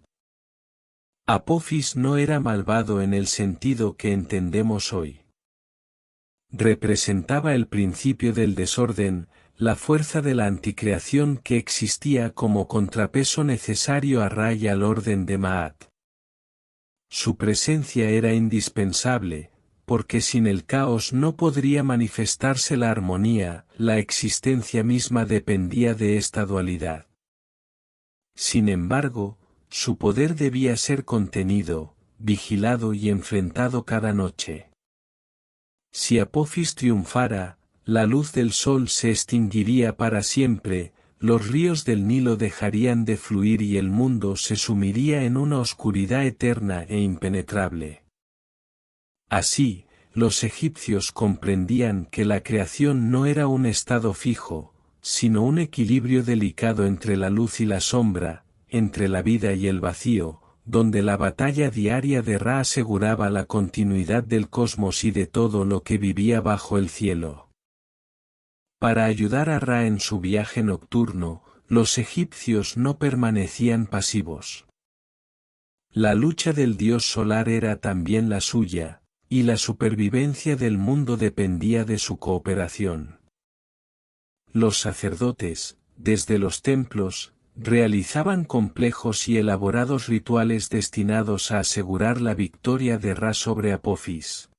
Apophis no era malvado en el sentido que entendemos hoy. Representaba el principio del desorden, la fuerza de la anticreación que existía como contrapeso necesario a Ra y al orden de Maat. Su presencia era indispensable, porque sin el caos no podría manifestarse la armonía, la existencia misma dependía de esta dualidad. Sin embargo, su poder debía ser contenido, vigilado y enfrentado cada noche. Si Apophis triunfara, la luz del sol se extinguiría para siempre, los ríos del Nilo dejarían de fluir y el mundo se sumiría en una oscuridad eterna e impenetrable. Así, los egipcios comprendían que la creación no era un estado fijo, sino un equilibrio delicado entre la luz y la sombra, entre la vida y el vacío, donde la batalla diaria de Ra aseguraba la continuidad del cosmos y de todo lo que vivía bajo el cielo. Para ayudar a Ra en su viaje nocturno, los egipcios no permanecían pasivos. La lucha del dios solar era también la suya, y la supervivencia del mundo dependía de su cooperación. Los sacerdotes, desde los templos, realizaban complejos y elaborados rituales destinados a asegurar la victoria de Ra sobre Apophis.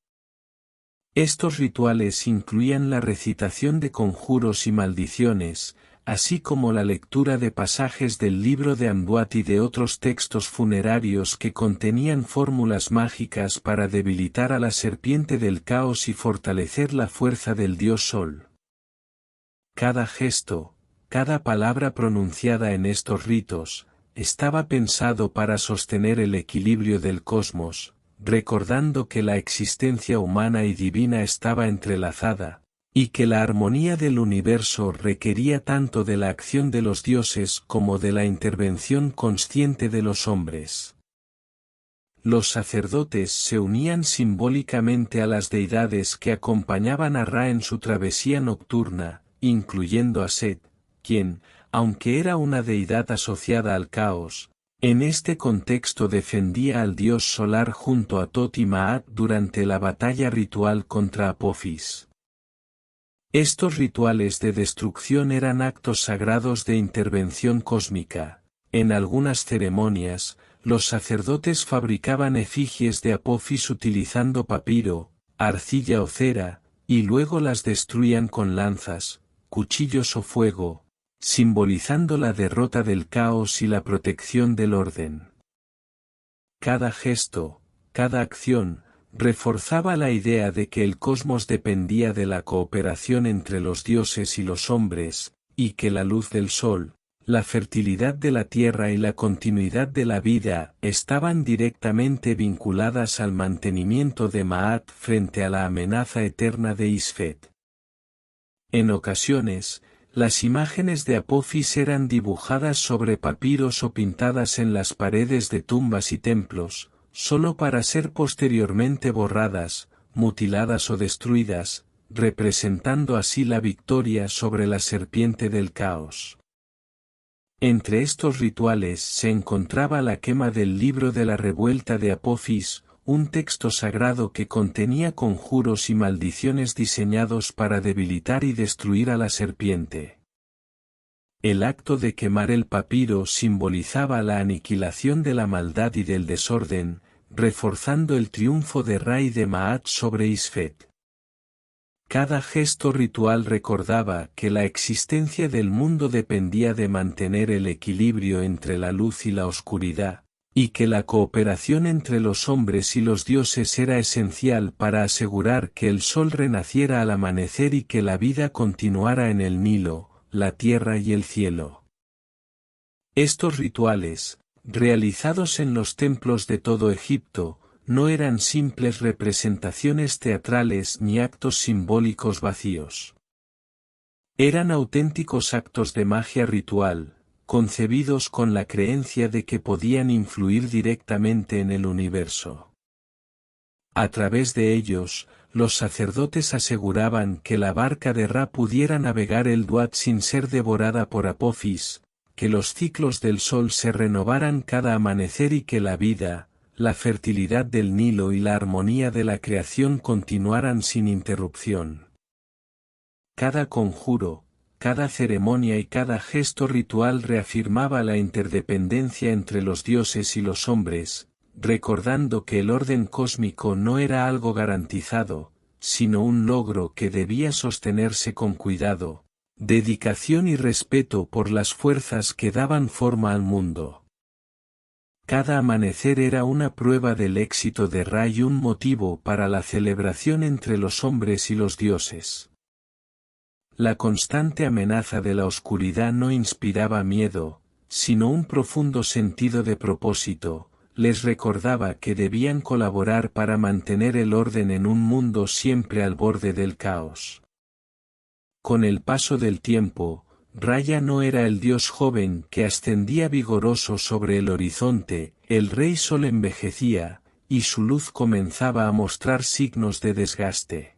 Estos rituales incluían la recitación de conjuros y maldiciones, así como la lectura de pasajes del libro de Amduat y de otros textos funerarios que contenían fórmulas mágicas para debilitar a la serpiente del caos y fortalecer la fuerza del dios Sol. Cada gesto, cada palabra pronunciada en estos ritos, estaba pensado para sostener el equilibrio del cosmos, recordando que la existencia humana y divina estaba entrelazada, y que la armonía del universo requería tanto de la acción de los dioses como de la intervención consciente de los hombres. Los sacerdotes se unían simbólicamente a las deidades que acompañaban a Ra en su travesía nocturna, incluyendo a Set, quien, aunque era una deidad asociada al caos, en este contexto defendía al dios solar junto a Tot y Maat durante la batalla ritual contra Apophis. Estos rituales de destrucción eran actos sagrados de intervención cósmica. En algunas ceremonias, los sacerdotes fabricaban efigies de Apophis utilizando papiro, arcilla o cera, y luego las destruían con lanzas, cuchillos o fuego, simbolizando la derrota del caos y la protección del orden. Cada gesto, cada acción, reforzaba la idea de que el cosmos dependía de la cooperación entre los dioses y los hombres, y que la luz del sol, la fertilidad de la tierra y la continuidad de la vida estaban directamente vinculadas al mantenimiento de Maat frente a la amenaza eterna de Isfet. En ocasiones, las imágenes de Apophis eran dibujadas sobre papiros o pintadas en las paredes de tumbas y templos, solo para ser posteriormente borradas, mutiladas o destruidas, representando así la victoria sobre la serpiente del caos. Entre estos rituales se encontraba la quema del libro de la revuelta de Apophis, un texto sagrado que contenía conjuros y maldiciones diseñados para debilitar y destruir a la serpiente. El acto de quemar el papiro simbolizaba la aniquilación de la maldad y del desorden, reforzando el triunfo de Ra y de Maat sobre Isfet. Cada gesto ritual recordaba que la existencia del mundo dependía de mantener el equilibrio entre la luz y la oscuridad, y que la cooperación entre los hombres y los dioses era esencial para asegurar que el sol renaciera al amanecer y que la vida continuara en el Nilo, la tierra y el cielo. Estos rituales, realizados en los templos de todo Egipto, no eran simples representaciones teatrales ni actos simbólicos vacíos. Eran auténticos actos de magia ritual, concebidos con la creencia de que podían influir directamente en el universo. A través de ellos, los sacerdotes aseguraban que la barca de Ra pudiera navegar el Duat sin ser devorada por Apophis, que los ciclos del sol se renovaran cada amanecer y que la vida, la fertilidad del Nilo y la armonía de la creación continuaran sin interrupción. Cada conjuro, cada ceremonia y cada gesto ritual reafirmaba la interdependencia entre los dioses y los hombres, recordando que el orden cósmico no era algo garantizado, sino un logro que debía sostenerse con cuidado, dedicación y respeto por las fuerzas que daban forma al mundo. Cada amanecer era una prueba del éxito de Ra y un motivo para la celebración entre los hombres y los dioses. La constante amenaza de la oscuridad no inspiraba miedo, sino un profundo sentido de propósito. Les recordaba que debían colaborar para mantener el orden en un mundo siempre al borde del caos. Con el paso del tiempo, Ra ya no era el dios joven que ascendía vigoroso sobre el horizonte, el rey sol envejecía, y su luz comenzaba a mostrar signos de desgaste.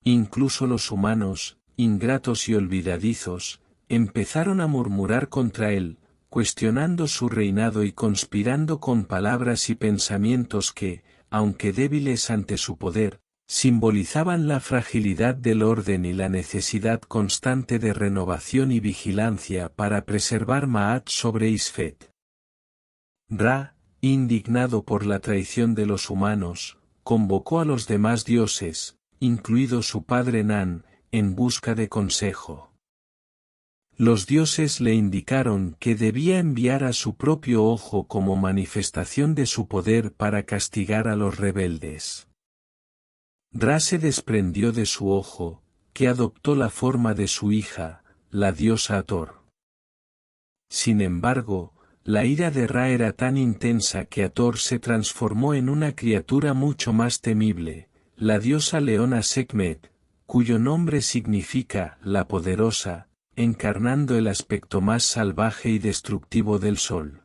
Incluso los humanos, ingratos y olvidadizos, empezaron a murmurar contra él, cuestionando su reinado y conspirando con palabras y pensamientos que, aunque débiles ante su poder, simbolizaban la fragilidad del orden y la necesidad constante de renovación y vigilancia para preservar Ma'at sobre Isfet. Ra, indignado por la traición de los humanos, convocó a los demás dioses, incluido su padre Nan, en busca de consejo. Los dioses le indicaron que debía enviar a su propio ojo como manifestación de su poder para castigar a los rebeldes. Ra se desprendió de su ojo, que adoptó la forma de su hija, la diosa Hathor. Sin embargo, la ira de Ra era tan intensa que Hathor se transformó en una criatura mucho más temible, la diosa leona Sekhmet, cuyo nombre significa la poderosa, encarnando el aspecto más salvaje y destructivo del sol.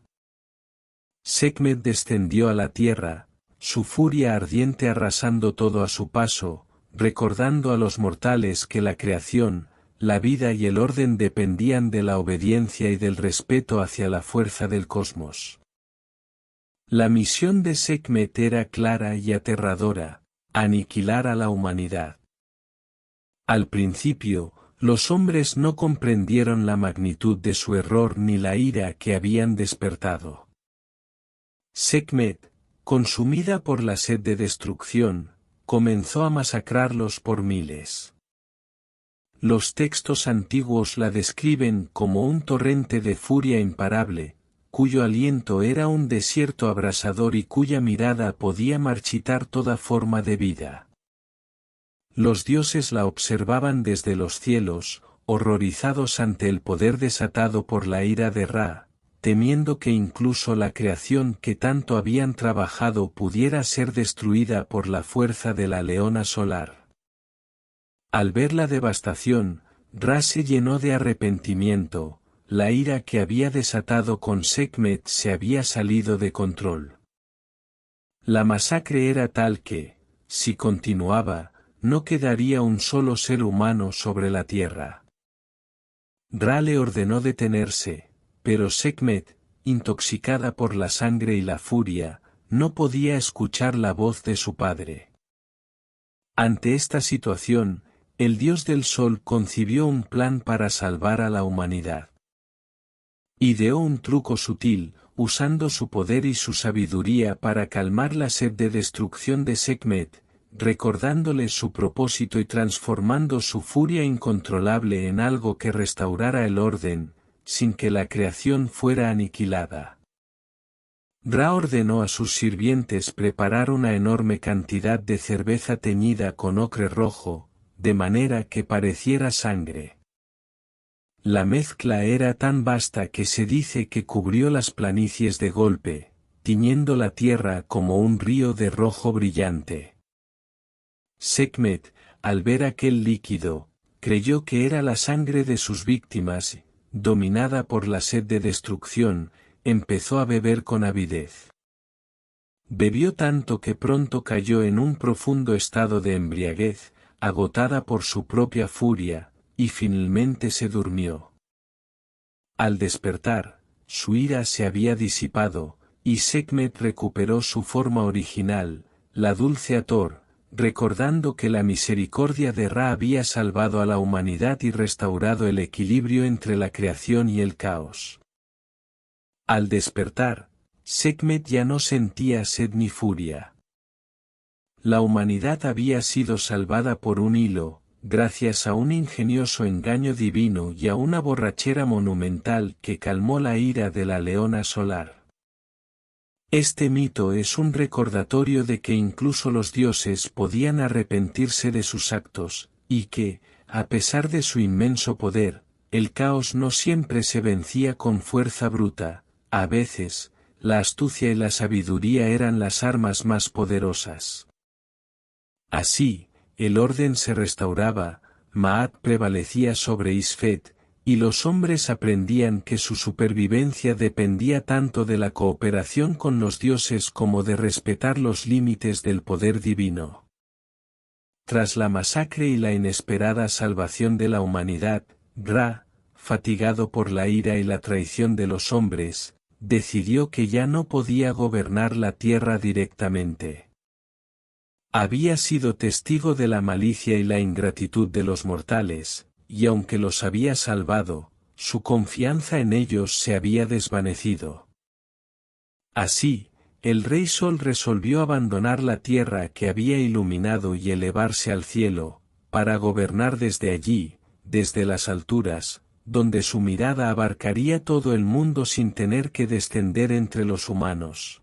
Sekhmet descendió a la tierra, su furia ardiente arrasando todo a su paso, recordando a los mortales que la creación, la vida y el orden dependían de la obediencia y del respeto hacia la fuerza del cosmos. La misión de Sekhmet era clara y aterradora: aniquilar a la humanidad. Al principio, los hombres no comprendieron la magnitud de su error ni la ira que habían despertado. Sekhmet, consumida por la sed de destrucción, comenzó a masacrarlos por miles. Los textos antiguos la describen como un torrente de furia imparable, cuyo aliento era un desierto abrasador y cuya mirada podía marchitar toda forma de vida. Los dioses la observaban desde los cielos, horrorizados ante el poder desatado por la ira de Ra, temiendo que incluso la creación que tanto habían trabajado pudiera ser destruida por la fuerza de la leona solar. Al ver la devastación, Ra se llenó de arrepentimiento, la ira que había desatado con Sekhmet se había salido de control. La masacre era tal que, si continuaba, no quedaría un solo ser humano sobre la tierra. Ra le ordenó detenerse, pero Sekhmet, intoxicada por la sangre y la furia, no podía escuchar la voz de su padre. Ante esta situación, el dios del sol concibió un plan para salvar a la humanidad. Ideó un truco sutil, usando su poder y su sabiduría para calmar la sed de destrucción de Sekhmet, recordándole su propósito y transformando su furia incontrolable en algo que restaurara el orden, sin que la creación fuera aniquilada. Ra ordenó a sus sirvientes preparar una enorme cantidad de cerveza teñida con ocre rojo, de manera que pareciera sangre. La mezcla era tan vasta que se dice que cubrió las planicies de golpe, tiñendo la tierra como un río de rojo brillante. Sekhmet, al ver aquel líquido, creyó que era la sangre de sus víctimas y, dominada por la sed de destrucción, empezó a beber con avidez. Bebió tanto que pronto cayó en un profundo estado de embriaguez, agotada por su propia furia, y finalmente se durmió. Al despertar, su ira se había disipado, y Sekhmet recuperó su forma original, la dulce Hathor, recordando que la misericordia de Ra había salvado a la humanidad y restaurado el equilibrio entre la creación y el caos. Al despertar, Sekhmet ya no sentía sed ni furia. La humanidad había sido salvada por un hilo, gracias a un ingenioso engaño divino y a una borrachera monumental que calmó la ira de la leona solar. Este mito es un recordatorio de que incluso los dioses podían arrepentirse de sus actos, y que, a pesar de su inmenso poder, el caos no siempre se vencía con fuerza bruta. A veces, la astucia y la sabiduría eran las armas más poderosas. Así, el orden se restauraba, Maat prevalecía sobre Isfet, y los hombres aprendían que su supervivencia dependía tanto de la cooperación con los dioses como de respetar los límites del poder divino. Tras la masacre y la inesperada salvación de la humanidad, Ra, fatigado por la ira y la traición de los hombres, decidió que ya no podía gobernar la tierra directamente. Había sido testigo de la malicia y la ingratitud de los mortales, y aunque los había salvado, su confianza en ellos se había desvanecido. Así, el Rey Sol resolvió abandonar la tierra que había iluminado y elevarse al cielo, para gobernar desde allí, desde las alturas, donde su mirada abarcaría todo el mundo sin tener que descender entre los humanos.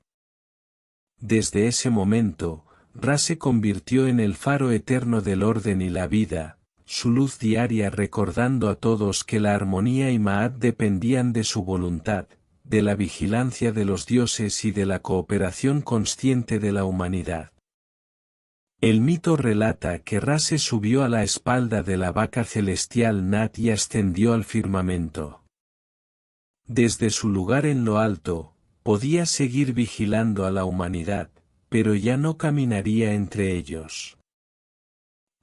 Desde ese momento, Ra se convirtió en el faro eterno del orden y la vida, su luz diaria recordando a todos que la armonía y Maat dependían de su voluntad, de la vigilancia de los dioses y de la cooperación consciente de la humanidad. El mito relata que Ra se subió a la espalda de la vaca celestial Nat y ascendió al firmamento. Desde su lugar en lo alto, podía seguir vigilando a la humanidad, pero ya no caminaría entre ellos.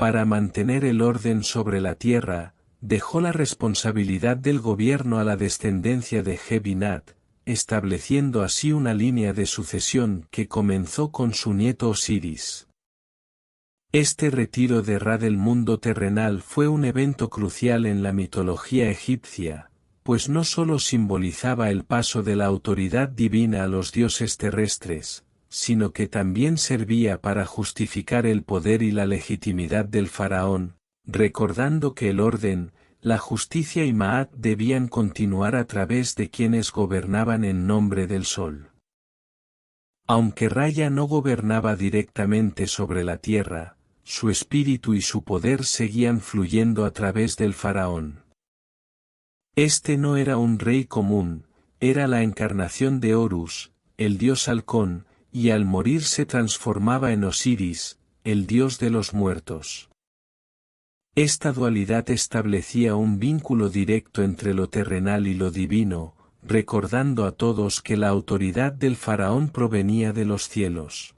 Para mantener el orden sobre la tierra, dejó la responsabilidad del gobierno a la descendencia de Gebinat, estableciendo así una línea de sucesión que comenzó con su nieto Osiris. Este retiro de Ra del mundo terrenal fue un evento crucial en la mitología egipcia, pues no solo simbolizaba el paso de la autoridad divina a los dioses terrestres, sino que también servía para justificar el poder y la legitimidad del faraón, recordando que el orden, la justicia y Maat debían continuar a través de quienes gobernaban en nombre del sol. Aunque Ra ya no gobernaba directamente sobre la tierra, su espíritu y su poder seguían fluyendo a través del faraón. Este no era un rey común, era la encarnación de Horus, el dios halcón, y al morir se transformaba en Osiris, el dios de los muertos. Esta dualidad establecía un vínculo directo entre lo terrenal y lo divino, recordando a todos que la autoridad del faraón provenía de los cielos.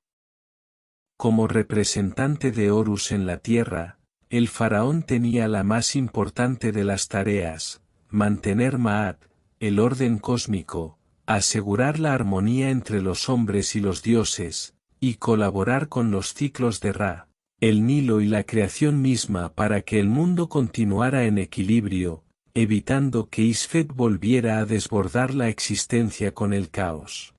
Como representante de Horus en la tierra, el faraón tenía la más importante de las tareas, mantener Maat, el orden cósmico, asegurar la armonía entre los hombres y los dioses, y colaborar con los ciclos de Ra, el Nilo y la creación misma para que el mundo continuara en equilibrio, evitando que Isfet volviera a desbordar la existencia con el caos.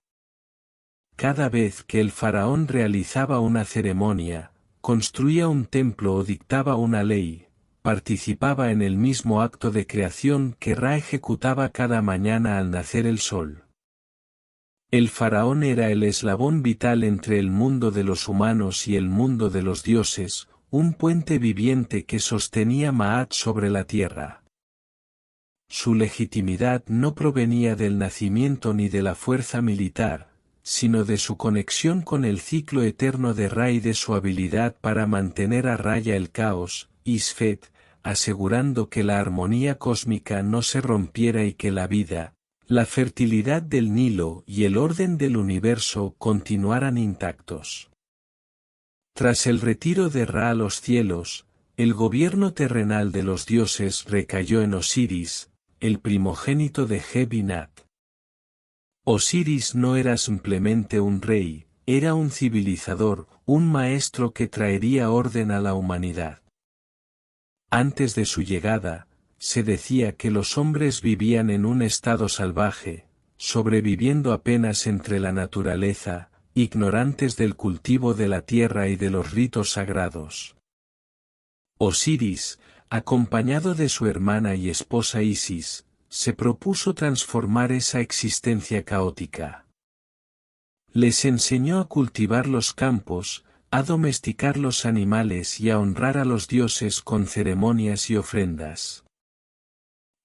Cada vez que el faraón realizaba una ceremonia, construía un templo o dictaba una ley, participaba en el mismo acto de creación que Ra ejecutaba cada mañana al nacer el sol. El faraón era el eslabón vital entre el mundo de los humanos y el mundo de los dioses, un puente viviente que sostenía Maat sobre la tierra. Su legitimidad no provenía del nacimiento ni de la fuerza militar, sino de su conexión con el ciclo eterno de Ra y de su habilidad para mantener a raya el caos, Isfet, asegurando que la armonía cósmica no se rompiera y que la vida, la fertilidad del Nilo y el orden del universo continuaran intactos. Tras el retiro de Ra a los cielos, el gobierno terrenal de los dioses recayó en Osiris, el primogénito de Gebinat. Osiris no era simplemente un rey, era un civilizador, un maestro que traería orden a la humanidad. Antes de su llegada, se decía que los hombres vivían en un estado salvaje, sobreviviendo apenas entre la naturaleza, ignorantes del cultivo de la tierra y de los ritos sagrados. Osiris, acompañado de su hermana y esposa Isis, se propuso transformar esa existencia caótica. Les enseñó a cultivar los campos, a domesticar los animales y a honrar a los dioses con ceremonias y ofrendas.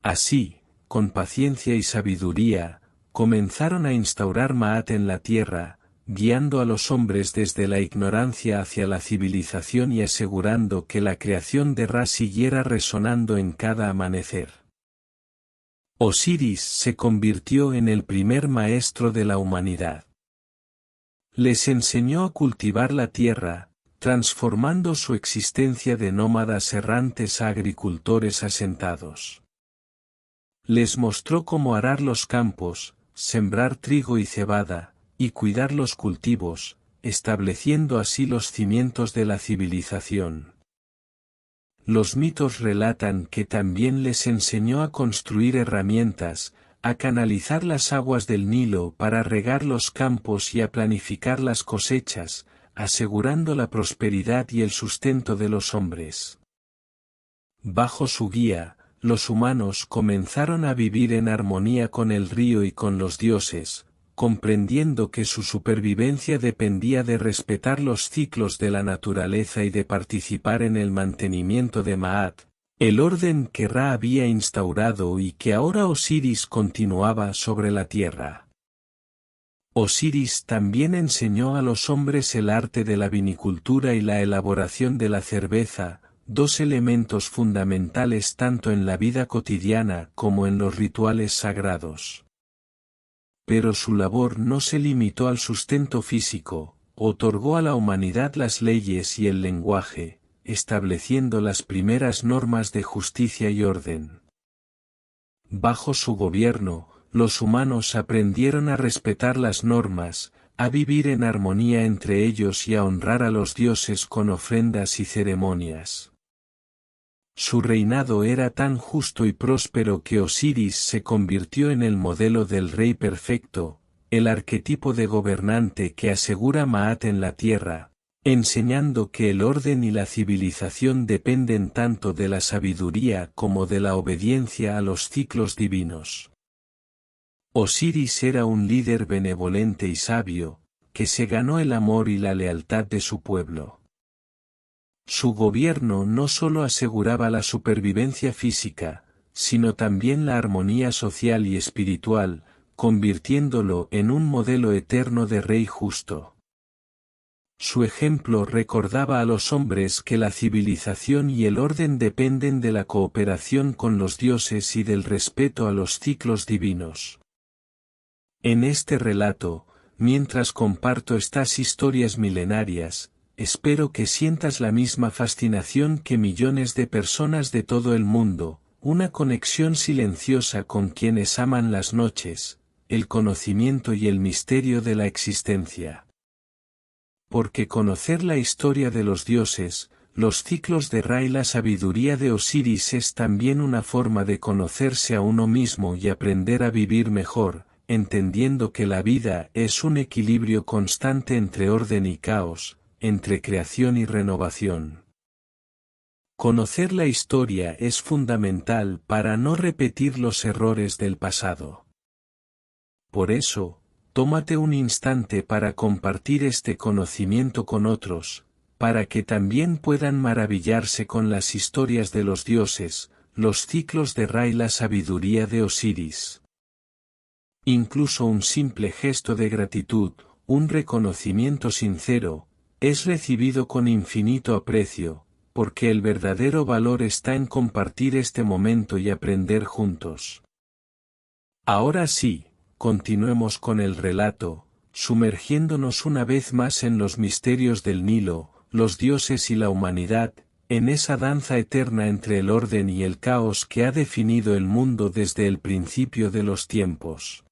Así, con paciencia y sabiduría, comenzaron a instaurar Maat en la tierra, guiando a los hombres desde la ignorancia hacia la civilización y asegurando que la creación de Ra siguiera resonando en cada amanecer. Osiris se convirtió en el primer maestro de la humanidad. Les enseñó a cultivar la tierra, transformando su existencia de nómadas errantes a agricultores asentados. Les mostró cómo arar los campos, sembrar trigo y cebada, y cuidar los cultivos, estableciendo así los cimientos de la civilización. Los mitos relatan que también les enseñó a construir herramientas, a canalizar las aguas del Nilo para regar los campos y a planificar las cosechas, asegurando la prosperidad y el sustento de los hombres. Bajo su guía, los humanos comenzaron a vivir en armonía con el río y con los dioses, comprendiendo que su supervivencia dependía de respetar los ciclos de la naturaleza y de participar en el mantenimiento de Maat, el orden que Ra había instaurado y que ahora Osiris continuaba sobre la tierra. Osiris también enseñó a los hombres el arte de la vinicultura y la elaboración de la cerveza, dos elementos fundamentales tanto en la vida cotidiana como en los rituales sagrados. Pero su labor no se limitó al sustento físico, otorgó a la humanidad las leyes y el lenguaje, estableciendo las primeras normas de justicia y orden. Bajo su gobierno, los humanos aprendieron a respetar las normas, a vivir en armonía entre ellos y a honrar a los dioses con ofrendas y ceremonias. Su reinado era tan justo y próspero que Osiris se convirtió en el modelo del rey perfecto, el arquetipo de gobernante que asegura Maat en la tierra, enseñando que el orden y la civilización dependen tanto de la sabiduría como de la obediencia a los ciclos divinos. Osiris era un líder benevolente y sabio, que se ganó el amor y la lealtad de su pueblo. Su gobierno no solo aseguraba la supervivencia física, sino también la armonía social y espiritual, convirtiéndolo en un modelo eterno de rey justo. Su ejemplo recordaba a los hombres que la civilización y el orden dependen de la cooperación con los dioses y del respeto a los ciclos divinos. En este relato, mientras comparto estas historias milenarias, espero que sientas la misma fascinación que millones de personas de todo el mundo, una conexión silenciosa con quienes aman las noches, el conocimiento y el misterio de la existencia. Porque conocer la historia de los dioses, los ciclos de Ra y la sabiduría de Osiris es también una forma de conocerse a uno mismo y aprender a vivir mejor, entendiendo que la vida es un equilibrio constante entre orden y caos, entre creación y renovación. Conocer la historia es fundamental para no repetir los errores del pasado. Por eso, tómate un instante para compartir este conocimiento con otros, para que también puedan maravillarse con las historias de los dioses, los ciclos de Ra y la sabiduría de Osiris. Incluso un simple gesto de gratitud, un reconocimiento sincero, es recibido con infinito aprecio, porque el verdadero valor está en compartir este momento y aprender juntos. Ahora sí, continuemos con el relato, sumergiéndonos una vez más en los misterios del Nilo, los dioses y la humanidad, en esa danza eterna entre el orden y el caos que ha definido el mundo desde el principio de los tiempos.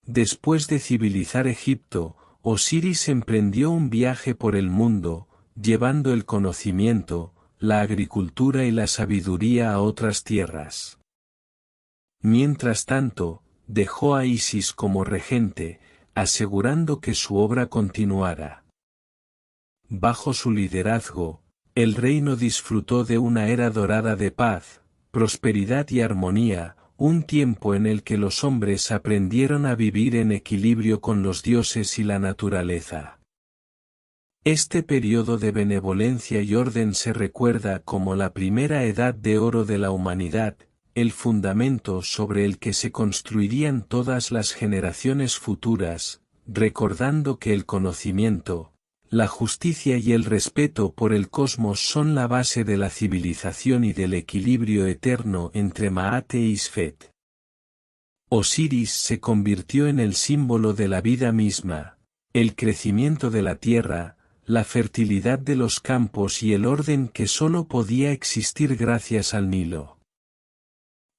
Después de civilizar Egipto, Osiris emprendió un viaje por el mundo, llevando el conocimiento, la agricultura y la sabiduría a otras tierras. Mientras tanto, dejó a Isis como regente, asegurando que su obra continuara. Bajo su liderazgo, el reino disfrutó de una era dorada de paz, prosperidad y armonía, un tiempo en el que los hombres aprendieron a vivir en equilibrio con los dioses y la naturaleza. Este periodo de benevolencia y orden se recuerda como la primera edad de oro de la humanidad, el fundamento sobre el que se construirían todas las generaciones futuras, recordando que el conocimiento, la justicia y el respeto por el cosmos son la base de la civilización y del equilibrio eterno entre Maat e Isfet. Osiris se convirtió en el símbolo de la vida misma, el crecimiento de la tierra, la fertilidad de los campos y el orden que solo podía existir gracias al Nilo.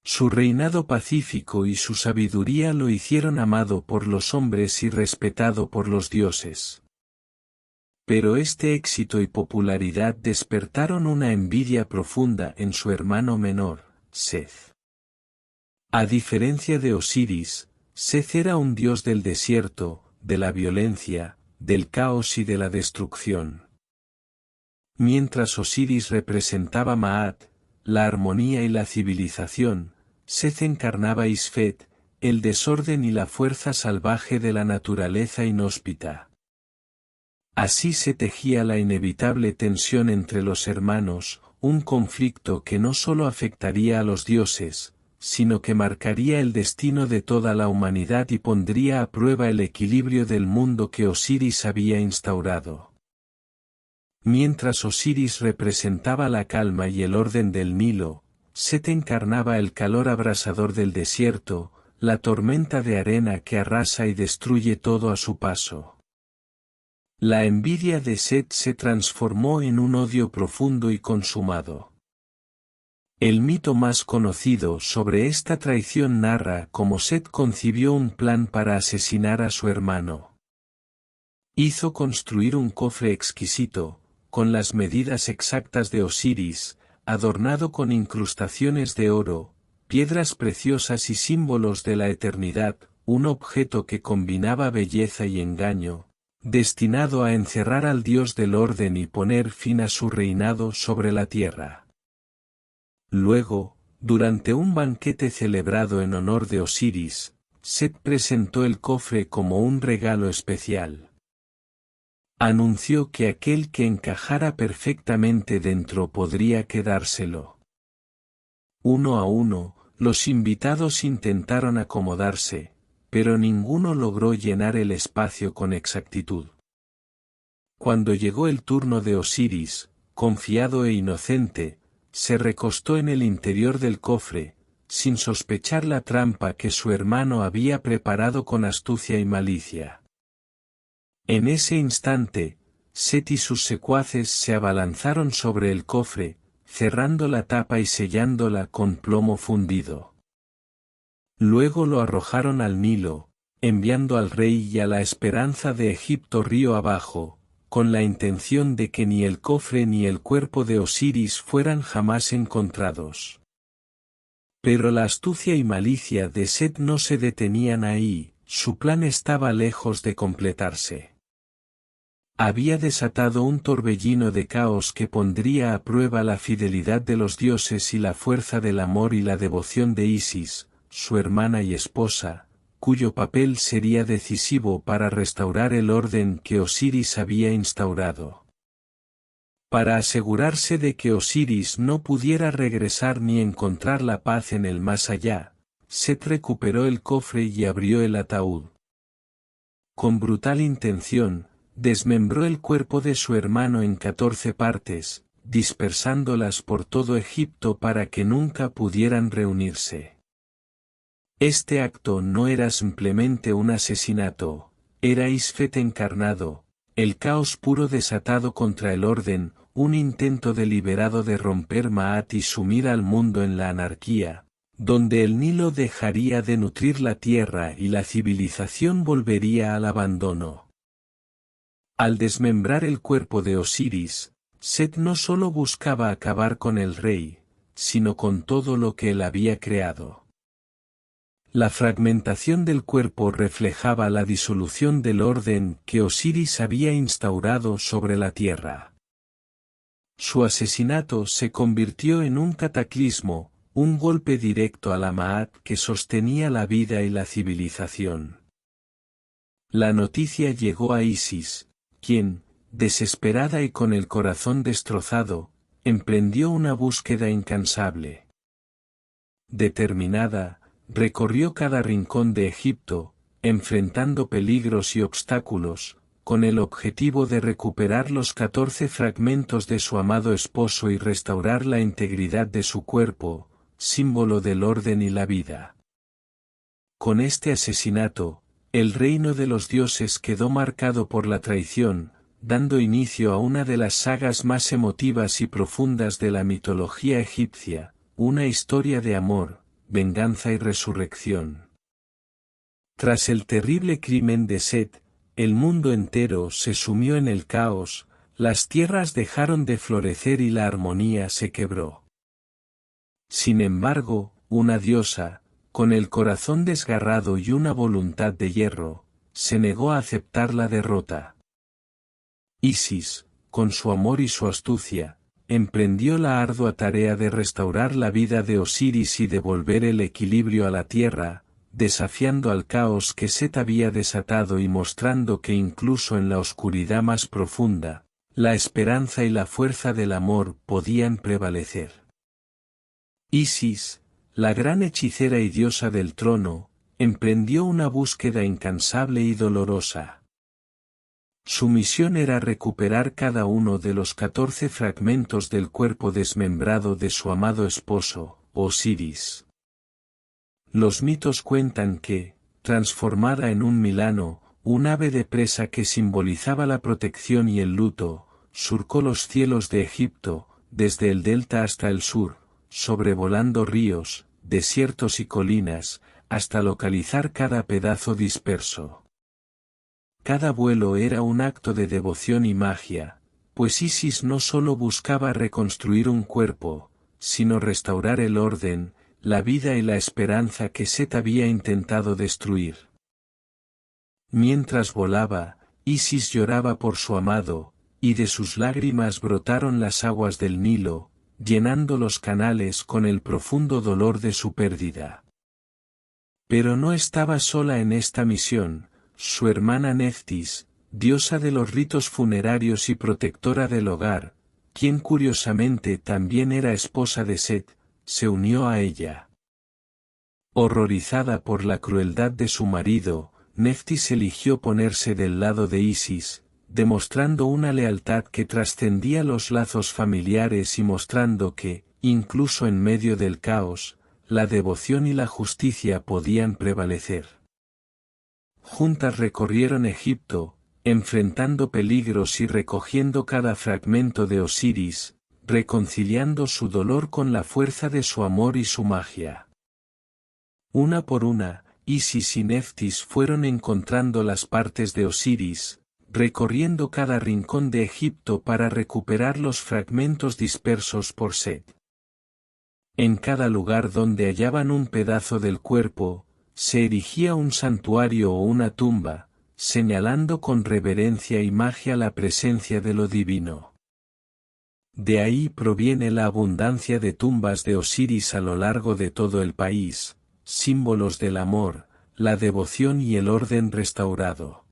Su reinado pacífico y su sabiduría lo hicieron amado por los hombres y respetado por los dioses. Pero este éxito y popularidad despertaron una envidia profunda en su hermano menor, Seth. A diferencia de Osiris, Seth era un dios del desierto, de la violencia, del caos y de la destrucción. Mientras Osiris representaba Maat, la armonía y la civilización, Seth encarnaba Isfet, el desorden y la fuerza salvaje de la naturaleza inhóspita. Así se tejía la inevitable tensión entre los hermanos, un conflicto que no solo afectaría a los dioses, sino que marcaría el destino de toda la humanidad y pondría a prueba el equilibrio del mundo que Osiris había instaurado. Mientras Osiris representaba la calma y el orden del Nilo, Set encarnaba el calor abrasador del desierto, la tormenta de arena que arrasa y destruye todo a su paso. La envidia de Set se transformó en un odio profundo y consumado. El mito más conocido sobre esta traición narra cómo Set concibió un plan para asesinar a su hermano. Hizo construir un cofre exquisito, con las medidas exactas de Osiris, adornado con incrustaciones de oro, piedras preciosas y símbolos de la eternidad, un objeto que combinaba belleza y engaño, destinado a encerrar al dios del orden y poner fin a su reinado sobre la tierra. Luego, durante un banquete celebrado en honor de Osiris, Set presentó el cofre como un regalo especial. Anunció que aquel que encajara perfectamente dentro podría quedárselo. Uno a uno, los invitados intentaron acomodarse, pero ninguno logró llenar el espacio con exactitud. Cuando llegó el turno de Osiris, confiado e inocente, se recostó en el interior del cofre, sin sospechar la trampa que su hermano había preparado con astucia y malicia. En ese instante, Set y sus secuaces se abalanzaron sobre el cofre, cerrando la tapa y sellándola con plomo fundido. Luego lo arrojaron al Nilo, enviando al rey y a la esperanza de Egipto río abajo, con la intención de que ni el cofre ni el cuerpo de Osiris fueran jamás encontrados. Pero la astucia y malicia de Set no se detenían ahí, su plan estaba lejos de completarse. Había desatado un torbellino de caos que pondría a prueba la fidelidad de los dioses y la fuerza del amor y la devoción de Isis, su hermana y esposa, cuyo papel sería decisivo para restaurar el orden que Osiris había instaurado. Para asegurarse de que Osiris no pudiera regresar ni encontrar la paz en el más allá, Set recuperó el cofre y abrió el ataúd. Con brutal intención, desmembró el cuerpo de su hermano en 14 partes, dispersándolas por todo Egipto para que nunca pudieran reunirse. Este acto no era simplemente un asesinato, era Isfet encarnado, el caos puro desatado contra el orden, un intento deliberado de romper Maat y sumir al mundo en la anarquía, donde el Nilo dejaría de nutrir la tierra y la civilización volvería al abandono. Al desmembrar el cuerpo de Osiris, Set no solo buscaba acabar con el rey, sino con todo lo que él había creado. La fragmentación del cuerpo reflejaba la disolución del orden que Osiris había instaurado sobre la tierra. Su asesinato se convirtió en un cataclismo, un golpe directo a la Maat que sostenía la vida y la civilización. La noticia llegó a Isis, quien, desesperada y con el corazón destrozado, emprendió una búsqueda incansable. Determinada, recorrió cada rincón de Egipto, enfrentando peligros y obstáculos, con el objetivo de recuperar los 14 fragmentos de su amado esposo y restaurar la integridad de su cuerpo, símbolo del orden y la vida. Con este asesinato, el reino de los dioses quedó marcado por la traición, dando inicio a una de las sagas más emotivas y profundas de la mitología egipcia, una historia de amor, venganza y resurrección. Tras el terrible crimen de Set, el mundo entero se sumió en el caos, las tierras dejaron de florecer y la armonía se quebró. Sin embargo, una diosa, con el corazón desgarrado y una voluntad de hierro, se negó a aceptar la derrota. Isis, con su amor y su astucia, emprendió la ardua tarea de restaurar la vida de Osiris y devolver el equilibrio a la tierra, desafiando al caos que Set había desatado y mostrando que incluso en la oscuridad más profunda, la esperanza y la fuerza del amor podían prevalecer. Isis, la gran hechicera y diosa del trono, emprendió una búsqueda incansable y dolorosa. Su misión era recuperar cada uno de los 14 fragmentos del cuerpo desmembrado de su amado esposo, Osiris. Los mitos cuentan que, transformada en un milano, un ave de presa que simbolizaba la protección y el luto, surcó los cielos de Egipto, desde el delta hasta el sur, sobrevolando ríos, desiertos y colinas, hasta localizar cada pedazo disperso. Cada vuelo era un acto de devoción y magia, pues Isis no solo buscaba reconstruir un cuerpo, sino restaurar el orden, la vida y la esperanza que Set había intentado destruir. Mientras volaba, Isis lloraba por su amado, y de sus lágrimas brotaron las aguas del Nilo, llenando los canales con el profundo dolor de su pérdida. Pero no estaba sola en esta misión, su hermana Neftis, diosa de los ritos funerarios y protectora del hogar, quien curiosamente también era esposa de Set, se unió a ella. Horrorizada por la crueldad de su marido, Neftis eligió ponerse del lado de Isis, demostrando una lealtad que trascendía los lazos familiares y mostrando que, incluso en medio del caos, la devoción y la justicia podían prevalecer. Juntas recorrieron Egipto, enfrentando peligros y recogiendo cada fragmento de Osiris, reconciliando su dolor con la fuerza de su amor y su magia. Una por una, Isis y Neftis fueron encontrando las partes de Osiris, recorriendo cada rincón de Egipto para recuperar los fragmentos dispersos por Set. En cada lugar donde hallaban un pedazo del cuerpo, se erigía un santuario o una tumba, señalando con reverencia y magia la presencia de lo divino. De ahí proviene la abundancia de tumbas de Osiris a lo largo de todo el país, símbolos del amor, la devoción y el orden restaurado.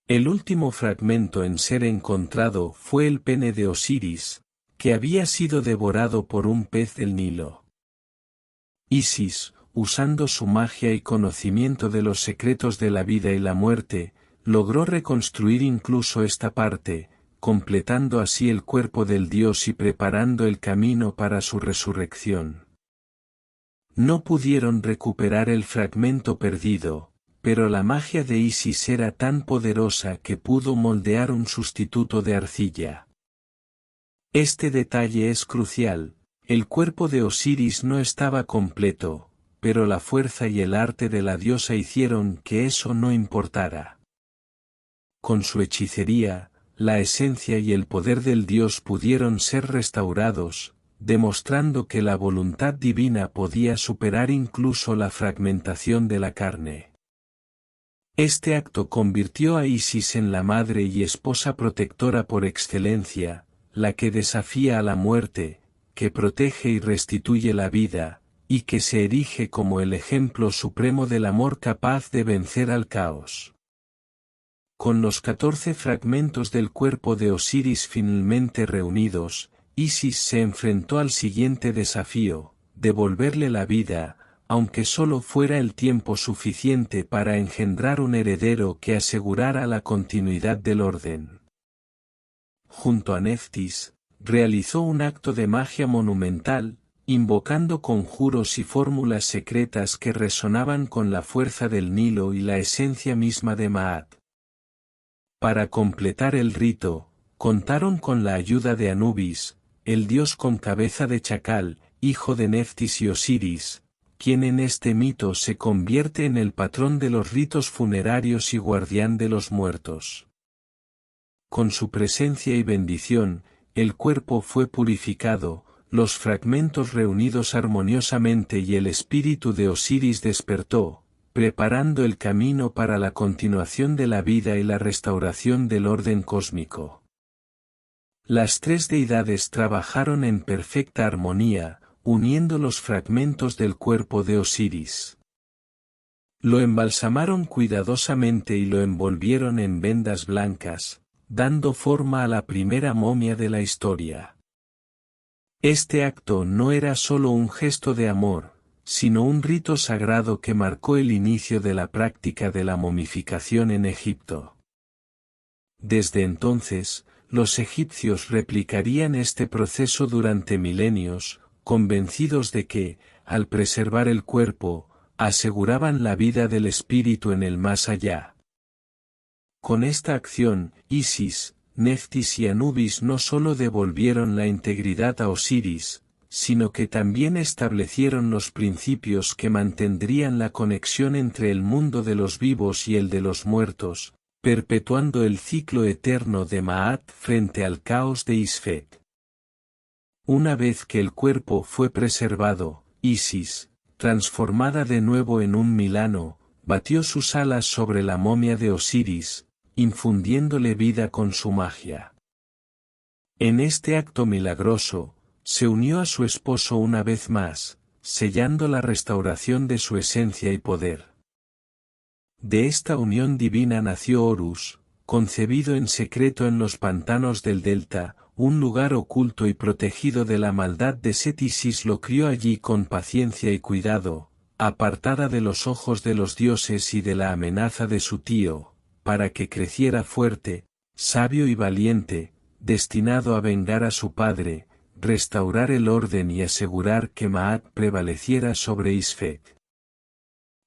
El último fragmento en ser encontrado fue el pene de Osiris, que había sido devorado por un pez del Nilo. Isis, usando su magia y conocimiento de los secretos de la vida y la muerte, logró reconstruir incluso esta parte, completando así el cuerpo del dios y preparando el camino para su resurrección. No pudieron recuperar el fragmento perdido, pero la magia de Isis era tan poderosa que pudo moldear un sustituto de arcilla. Este detalle es crucial, el cuerpo de Osiris no estaba completo, pero la fuerza y el arte de la diosa hicieron que eso no importara. Con su hechicería, la esencia y el poder del dios pudieron ser restaurados, demostrando que la voluntad divina podía superar incluso la fragmentación de la carne. Este acto convirtió a Isis en la madre y esposa protectora por excelencia, la que desafía a la muerte, que protege y restituye la vida, y que se erige como el ejemplo supremo del amor capaz de vencer al caos. Con los 14 fragmentos del cuerpo de Osiris finalmente reunidos, Isis se enfrentó al siguiente desafío: devolverle la vida, aunque solo fuera el tiempo suficiente para engendrar un heredero que asegurara la continuidad del orden. Junto a Neftis, realizó un acto de magia monumental, invocando conjuros y fórmulas secretas que resonaban con la fuerza del Nilo y la esencia misma de Maat. Para completar el rito, contaron con la ayuda de Anubis, el dios con cabeza de chacal, hijo de Neftis y Osiris, quien en este mito se convierte en el patrón de los ritos funerarios y guardián de los muertos. Con su presencia y bendición, el cuerpo fue purificado, los fragmentos reunidos armoniosamente y el espíritu de Osiris despertó, preparando el camino para la continuación de la vida y la restauración del orden cósmico. Las tres deidades trabajaron en perfecta armonía, uniendo los fragmentos del cuerpo de Osiris. Lo embalsamaron cuidadosamente y lo envolvieron en vendas blancas, dando forma a la primera momia de la historia. Este acto no era solo un gesto de amor, sino un rito sagrado que marcó el inicio de la práctica de la momificación en Egipto. Desde entonces, los egipcios replicarían este proceso durante milenios, convencidos de que, al preservar el cuerpo, aseguraban la vida del espíritu en el más allá. Con esta acción, Isis, Neftis y Anubis no solo devolvieron la integridad a Osiris, sino que también establecieron los principios que mantendrían la conexión entre el mundo de los vivos y el de los muertos, perpetuando el ciclo eterno de Maat frente al caos de Isfet. Una vez que el cuerpo fue preservado, Isis, transformada de nuevo en un milano, batió sus alas sobre la momia de Osiris, infundiéndole vida con su magia. En este acto milagroso, se unió a su esposo una vez más, sellando la restauración de su esencia y poder. De esta unión divina nació Horus, concebido en secreto en los pantanos del delta, un lugar oculto y protegido de la maldad de Set. Isis lo crió allí con paciencia y cuidado, apartada de los ojos de los dioses y de la amenaza de su tío, para que creciera fuerte, sabio y valiente, destinado a vengar a su padre, restaurar el orden y asegurar que Maat prevaleciera sobre Isfet.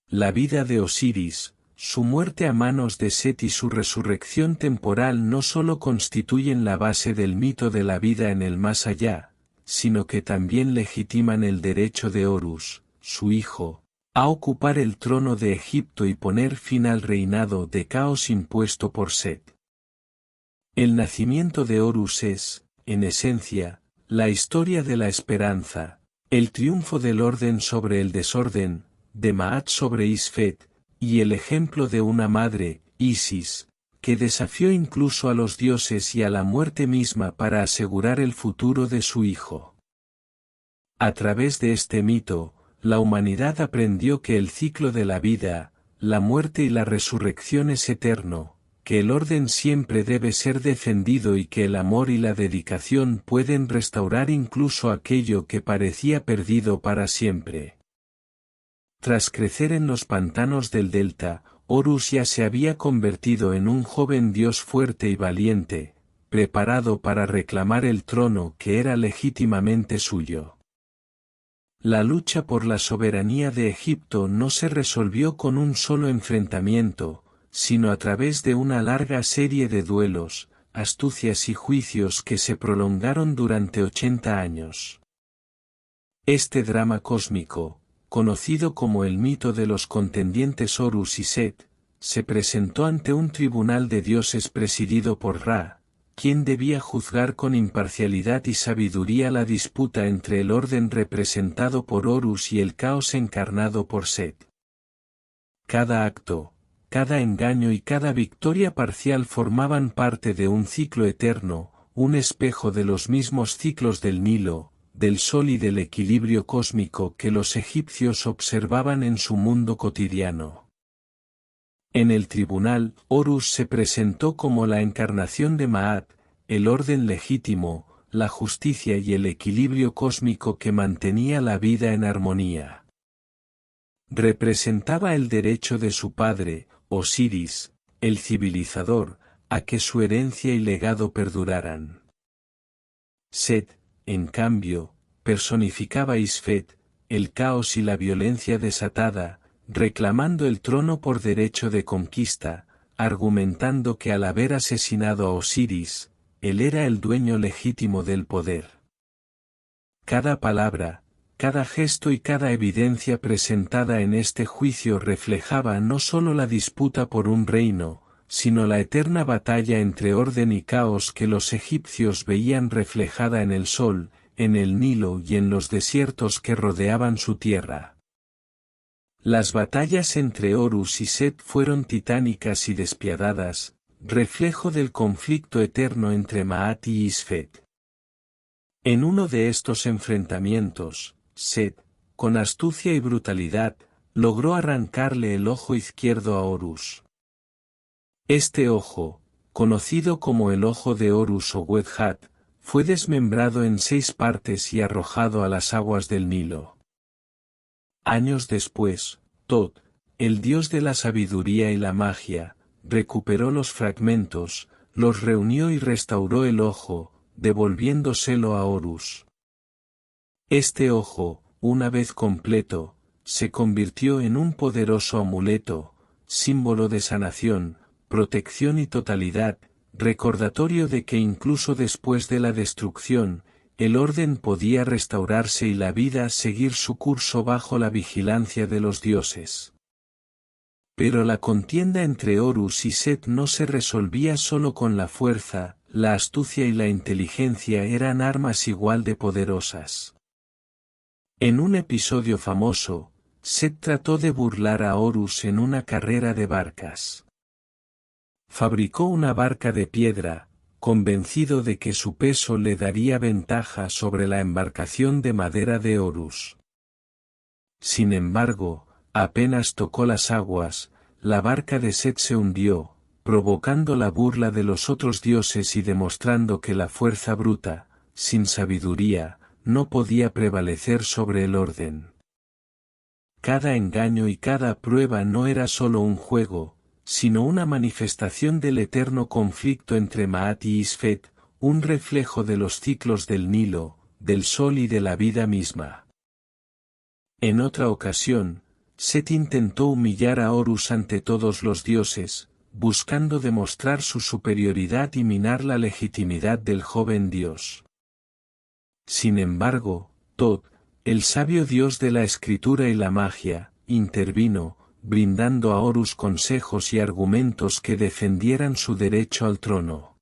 La vida de Osiris, su muerte a manos de Set y su resurrección temporal no solo constituyen la base del mito de la vida en el más allá, sino que también legitiman el derecho de Horus, su hijo, a ocupar el trono de Egipto y poner fin al reinado de caos impuesto por Set. El nacimiento de Horus es, en esencia, la historia de la esperanza, el triunfo del orden sobre el desorden, de Maat sobre Isfet, y el ejemplo de una madre, Isis, que desafió incluso a los dioses y a la muerte misma para asegurar el futuro de su hijo. A través de este mito, la humanidad aprendió que el ciclo de la vida, la muerte y la resurrección es eterno, que el orden siempre debe ser defendido y que el amor y la dedicación pueden restaurar incluso aquello que parecía perdido para siempre. Tras crecer en los pantanos del delta, Horus ya se había convertido en un joven dios fuerte y valiente, preparado para reclamar el trono que era legítimamente suyo. La lucha por la soberanía de Egipto no se resolvió con un solo enfrentamiento, sino a través de una larga serie de duelos, astucias y juicios que se prolongaron durante 80 años. Este drama cósmico, conocido como el mito de los contendientes Horus y Set, se presentó ante un tribunal de dioses presidido por Ra, quien debía juzgar con imparcialidad y sabiduría la disputa entre el orden representado por Horus y el caos encarnado por Set. Cada acto, cada engaño y cada victoria parcial formaban parte de un ciclo eterno, un espejo de los mismos ciclos del Nilo, del sol y del equilibrio cósmico que los egipcios observaban en su mundo cotidiano. En el tribunal, Horus se presentó como la encarnación de Maat, el orden legítimo, la justicia y el equilibrio cósmico que mantenía la vida en armonía. Representaba el derecho de su padre, Osiris, el civilizador, a que su herencia y legado perduraran. Set, en cambio, personificaba a Isfet, el caos y la violencia desatada, reclamando el trono por derecho de conquista, argumentando que al haber asesinado a Osiris, él era el dueño legítimo del poder. Cada palabra, cada gesto y cada evidencia presentada en este juicio reflejaba no solo la disputa por un reino, sino la eterna batalla entre orden y caos que los egipcios veían reflejada en el sol, en el Nilo y en los desiertos que rodeaban su tierra. Las batallas entre Horus y Set fueron titánicas y despiadadas, reflejo del conflicto eterno entre Maat y Isfet. En uno de estos enfrentamientos, Set, con astucia y brutalidad, logró arrancarle el ojo izquierdo a Horus. Este ojo, conocido como el ojo de Horus o Wedhat, fue desmembrado en 6 partes y arrojado a las aguas del Nilo. Años después, Thoth, el dios de la sabiduría y la magia, recuperó los fragmentos, los reunió y restauró el ojo, devolviéndoselo a Horus. Este ojo, una vez completo, se convirtió en un poderoso amuleto, símbolo de sanación, protección y totalidad, recordatorio de que incluso después de la destrucción, el orden podía restaurarse y la vida seguir su curso bajo la vigilancia de los dioses. Pero la contienda entre Horus y Set no se resolvía solo con la fuerza, la astucia y la inteligencia eran armas igual de poderosas. En un episodio famoso, Set trató de burlar a Horus en una carrera de barcas. Fabricó una barca de piedra, convencido de que su peso le daría ventaja sobre la embarcación de madera de Horus. Sin embargo, apenas tocó las aguas, la barca de Set se hundió, provocando la burla de los otros dioses y demostrando que la fuerza bruta, sin sabiduría, no podía prevalecer sobre el orden. Cada engaño y cada prueba no era solo un juego, sino una manifestación del eterno conflicto entre Maat y Isfet, un reflejo de los ciclos del Nilo, del sol y de la vida misma. En otra ocasión, Set intentó humillar a Horus ante todos los dioses, buscando demostrar su superioridad y minar la legitimidad del joven dios. Sin embargo, Thoth, el sabio dios de la escritura y la magia, intervino, brindando a Horus consejos y argumentos que defendieran su derecho al trono.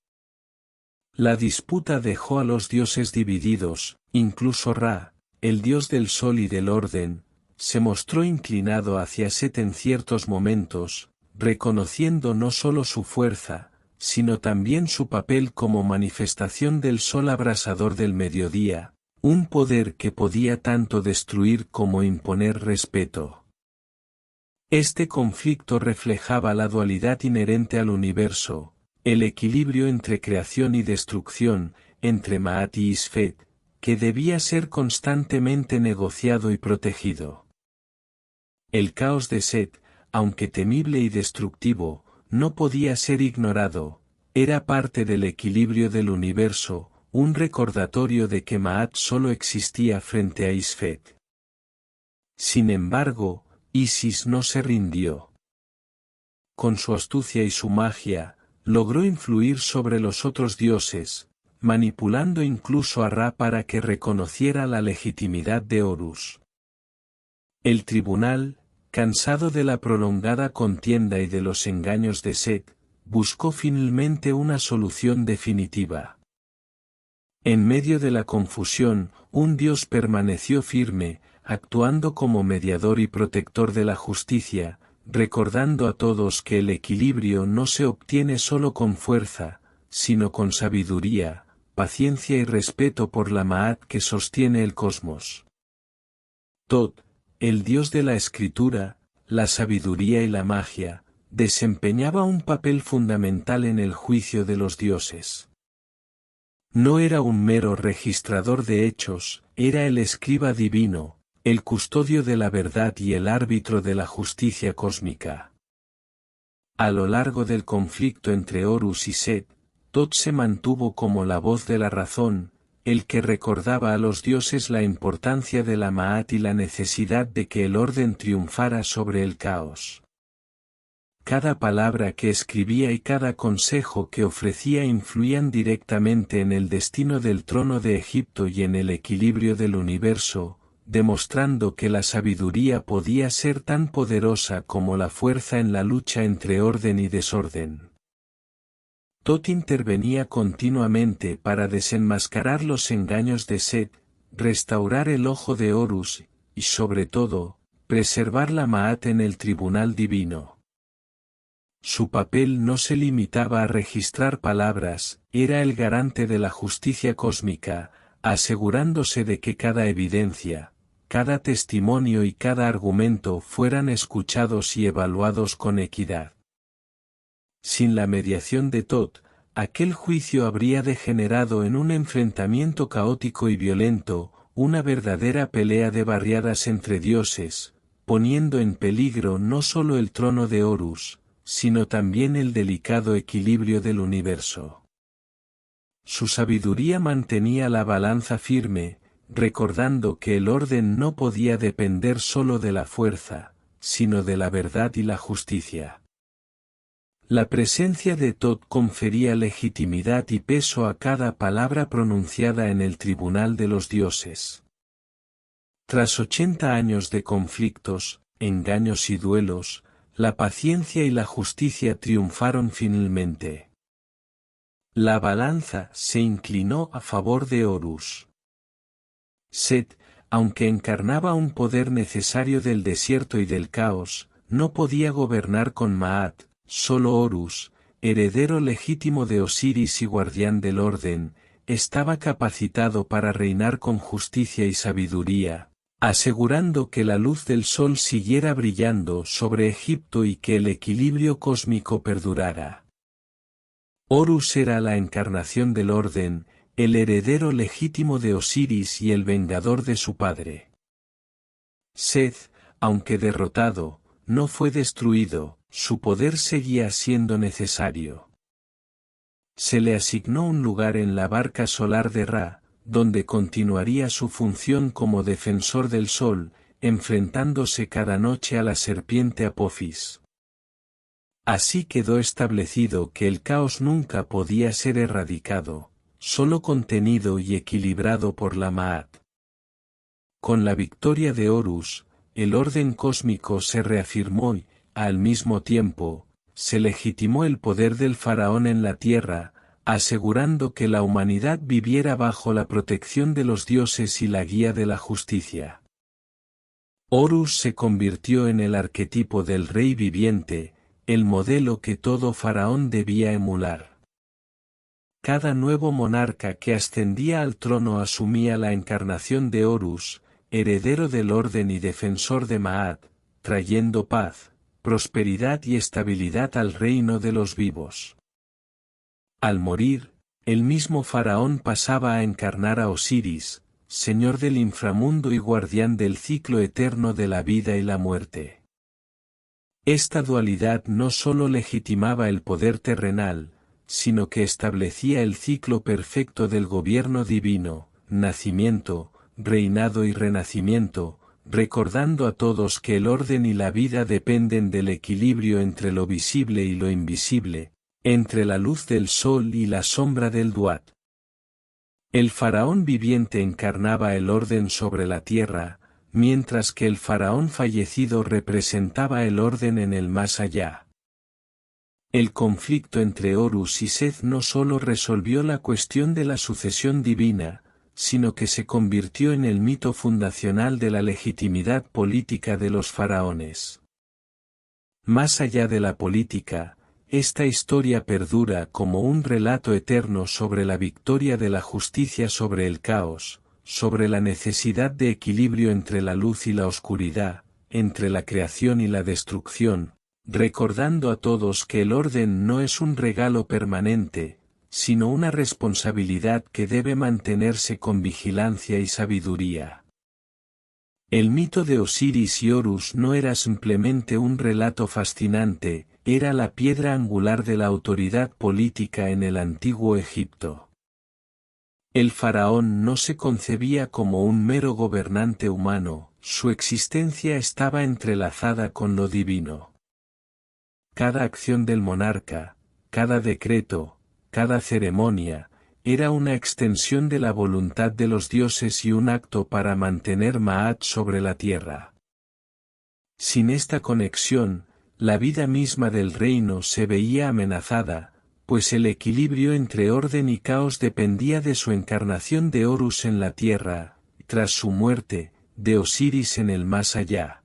La disputa dejó a los dioses divididos, incluso Ra, el dios del sol y del orden, se mostró inclinado hacia Set en ciertos momentos, reconociendo no solo su fuerza, sino también su papel como manifestación del sol abrasador del mediodía, un poder que podía tanto destruir como imponer respeto. Este conflicto reflejaba la dualidad inherente al universo, el equilibrio entre creación y destrucción, entre Maat y Isfet, que debía ser constantemente negociado y protegido. El caos de Set, aunque temible y destructivo, no podía ser ignorado, era parte del equilibrio del universo, un recordatorio de que Maat solo existía frente a Isfet. Sin embargo, Isis no se rindió. Con su astucia y su magia, logró influir sobre los otros dioses, manipulando incluso a Ra para que reconociera la legitimidad de Horus. El tribunal, cansado de la prolongada contienda y de los engaños de Set, buscó finalmente una solución definitiva. En medio de la confusión, un dios permaneció firme, actuando como mediador y protector de la justicia, recordando a todos que el equilibrio no se obtiene solo con fuerza, sino con sabiduría, paciencia y respeto por la Ma'at que sostiene el cosmos. Tot, el dios de la escritura, la sabiduría y la magia, desempeñaba un papel fundamental en el juicio de los dioses. No era un mero registrador de hechos, era el escriba divino, el custodio de la verdad y el árbitro de la justicia cósmica. A lo largo del conflicto entre Horus y Set, Tot se mantuvo como la voz de la razón, el que recordaba a los dioses la importancia de la Ma'at y la necesidad de que el orden triunfara sobre el caos. Cada palabra que escribía y cada consejo que ofrecía influían directamente en el destino del trono de Egipto y en el equilibrio del universo, demostrando que la sabiduría podía ser tan poderosa como la fuerza en la lucha entre orden y desorden. Tot intervenía continuamente para desenmascarar los engaños de Set, restaurar el ojo de Horus, y sobre todo, preservar la Ma'at en el tribunal divino. Su papel no se limitaba a registrar palabras, era el garante de la justicia cósmica, asegurándose de que cada evidencia, cada testimonio y cada argumento fueran escuchados y evaluados con equidad. Sin la mediación de Tot, aquel juicio habría degenerado en un enfrentamiento caótico y violento, una verdadera pelea de barriadas entre dioses, poniendo en peligro no solo el trono de Horus, sino también el delicado equilibrio del universo. Su sabiduría mantenía la balanza firme, recordando que el orden no podía depender solo de la fuerza, sino de la verdad y la justicia. La presencia de Tot confería legitimidad y peso a cada palabra pronunciada en el tribunal de los dioses. Tras 80 años de conflictos, engaños y duelos, la paciencia y la justicia triunfaron finalmente. La balanza se inclinó a favor de Horus. Set, aunque encarnaba un poder necesario del desierto y del caos, no podía gobernar con Ma'at, solo Horus, heredero legítimo de Osiris y guardián del orden, estaba capacitado para reinar con justicia y sabiduría, asegurando que la luz del sol siguiera brillando sobre Egipto y que el equilibrio cósmico perdurara. Horus era la encarnación del orden, el heredero legítimo de Osiris y el vengador de su padre. Seth, aunque derrotado, no fue destruido, su poder seguía siendo necesario. Se le asignó un lugar en la barca solar de Ra, donde continuaría su función como defensor del sol, enfrentándose cada noche a la serpiente Apophis. Así quedó establecido que el caos nunca podía ser erradicado, solo contenido y equilibrado por la Ma'at. Con la victoria de Horus, el orden cósmico se reafirmó y, al mismo tiempo, se legitimó el poder del faraón en la tierra, asegurando que la humanidad viviera bajo la protección de los dioses y la guía de la justicia. Horus se convirtió en el arquetipo del rey viviente, el modelo que todo faraón debía emular. Cada nuevo monarca que ascendía al trono asumía la encarnación de Horus, heredero del orden y defensor de Ma'at, trayendo paz, prosperidad y estabilidad al reino de los vivos. Al morir, el mismo faraón pasaba a encarnar a Osiris, señor del inframundo y guardián del ciclo eterno de la vida y la muerte. Esta dualidad no solo legitimaba el poder terrenal, sino que establecía el ciclo perfecto del gobierno divino, nacimiento, reinado y renacimiento, recordando a todos que el orden y la vida dependen del equilibrio entre lo visible y lo invisible, entre la luz del sol y la sombra del Duat. El faraón viviente encarnaba el orden sobre la tierra, mientras que el faraón fallecido representaba el orden en el más allá. El conflicto entre Horus y Seth no solo resolvió la cuestión de la sucesión divina, sino que se convirtió en el mito fundacional de la legitimidad política de los faraones. Más allá de la política, esta historia perdura como un relato eterno sobre la victoria de la justicia sobre el caos, sobre la necesidad de equilibrio entre la luz y la oscuridad, entre la creación y la destrucción, recordando a todos que el orden no es un regalo permanente, sino una responsabilidad que debe mantenerse con vigilancia y sabiduría. El mito de Osiris y Horus no era simplemente un relato fascinante, era la piedra angular de la autoridad política en el antiguo Egipto. El faraón no se concebía como un mero gobernante humano, su existencia estaba entrelazada con lo divino. Cada acción del monarca, cada decreto, cada ceremonia, era una extensión de la voluntad de los dioses y un acto para mantener Maat sobre la tierra. Sin esta conexión, la vida misma del reino se veía amenazada, pues el equilibrio entre orden y caos dependía de su encarnación de Horus en la tierra, tras su muerte, de Osiris en el más allá.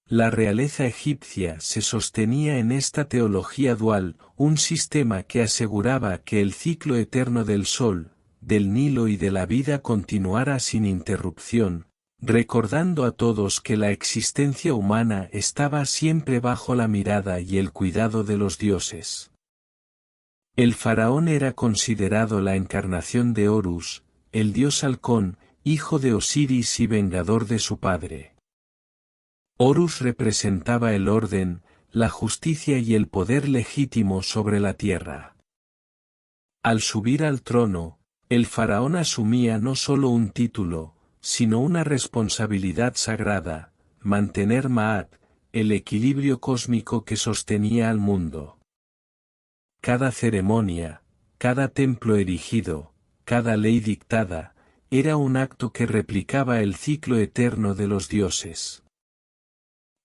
La realeza egipcia se sostenía en esta teología dual, un sistema que aseguraba que el ciclo eterno del sol, del Nilo y de la vida continuara sin interrupción, recordando a todos que la existencia humana estaba siempre bajo la mirada y el cuidado de los dioses. El faraón era considerado la encarnación de Horus, el dios halcón, hijo de Osiris y vengador de su padre. Horus representaba el orden, la justicia y el poder legítimo sobre la tierra. Al subir al trono, el faraón asumía no solo un título, sino una responsabilidad sagrada, mantener Maat, el equilibrio cósmico que sostenía al mundo. Cada ceremonia, cada templo erigido, cada ley dictada, era un acto que replicaba el ciclo eterno de los dioses.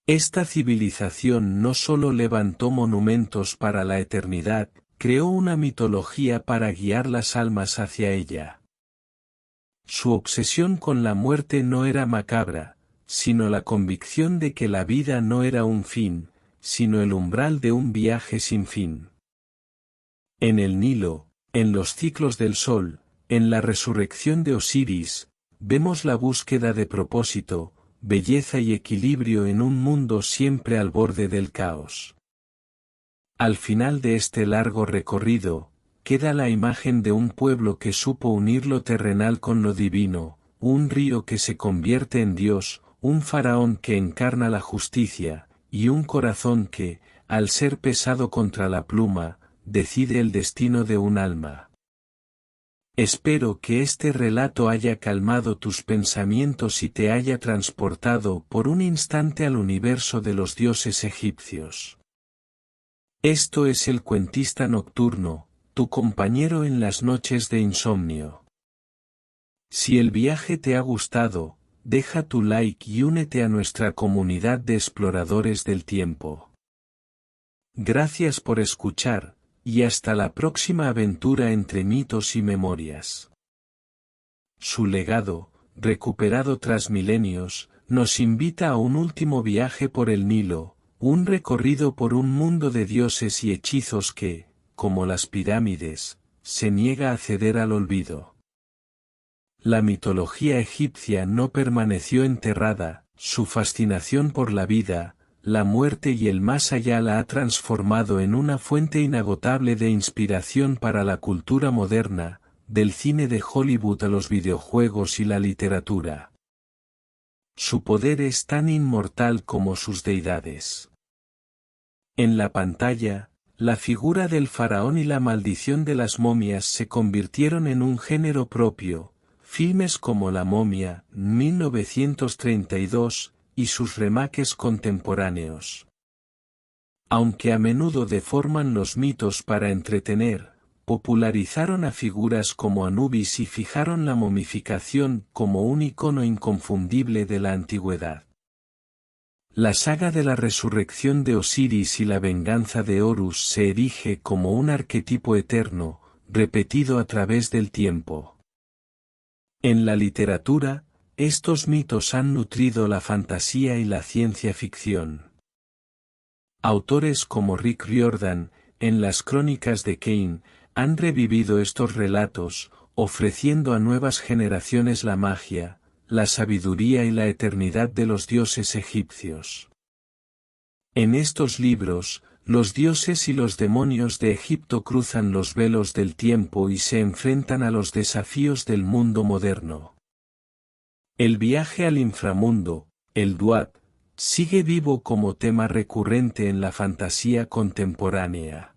Esta civilización no solo levantó monumentos para la eternidad, creó una mitología para guiar las almas hacia ella. Su obsesión con la muerte no era macabra, sino la convicción de que la vida no era un fin, sino el umbral de un viaje sin fin. En el Nilo, en los ciclos del sol, en la resurrección de Osiris, vemos la búsqueda de propósito, belleza y equilibrio en un mundo siempre al borde del caos. Al final de este largo recorrido, queda la imagen de un pueblo que supo unir lo terrenal con lo divino, un río que se convierte en Dios, un faraón que encarna la justicia, y un corazón que, al ser pesado contra la pluma, decide el destino de un alma. Espero que este relato haya calmado tus pensamientos y te haya transportado por un instante al universo de los dioses egipcios. Esto es El Cuentista Nocturno, tu compañero en las noches de insomnio. Si el viaje te ha gustado, deja tu like y únete a nuestra comunidad de exploradores del tiempo. Gracias por escuchar, y hasta la próxima aventura entre mitos y memorias. Su legado, recuperado tras milenios, nos invita a un último viaje por el Nilo, un recorrido por un mundo de dioses y hechizos que, como las pirámides, se niega a ceder al olvido. La mitología egipcia no permaneció enterrada, su fascinación por la vida, la muerte y el más allá la ha transformado en una fuente inagotable de inspiración para la cultura moderna, del cine de Hollywood a los videojuegos y la literatura. Su poder es tan inmortal como sus deidades. En la pantalla, la figura del faraón y la maldición de las momias se convirtieron en un género propio, filmes como La momia, 1932, y sus remakes contemporáneos. Aunque a menudo deforman los mitos para entretener, popularizaron a figuras como Anubis y fijaron la momificación como un icono inconfundible de la antigüedad. La saga de la resurrección de Osiris y la venganza de Horus se erige como un arquetipo eterno, repetido a través del tiempo. En la literatura, estos mitos han nutrido la fantasía y la ciencia ficción. Autores como Rick Riordan, en las Crónicas de Kane, han revivido estos relatos, ofreciendo a nuevas generaciones la magia, la sabiduría y la eternidad de los dioses egipcios. En estos libros, los dioses y los demonios de Egipto cruzan los velos del tiempo y se enfrentan a los desafíos del mundo moderno. El viaje al inframundo, el Duat, sigue vivo como tema recurrente en la fantasía contemporánea.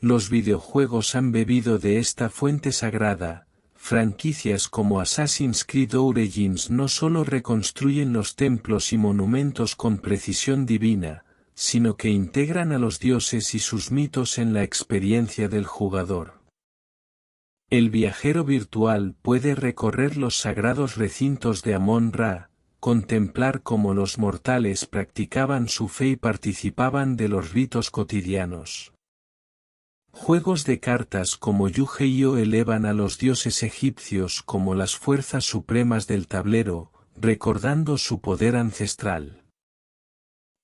Los videojuegos han bebido de esta fuente sagrada. Franquicias como Assassin's Creed Origins no solo reconstruyen los templos y monumentos con precisión divina, sino que integran a los dioses y sus mitos en la experiencia del jugador. El viajero virtual puede recorrer los sagrados recintos de Amon-Ra, contemplar cómo los mortales practicaban su fe y participaban de los ritos cotidianos. Juegos de cartas como Yu-Gi-Oh elevan a los dioses egipcios como las fuerzas supremas del tablero, recordando su poder ancestral.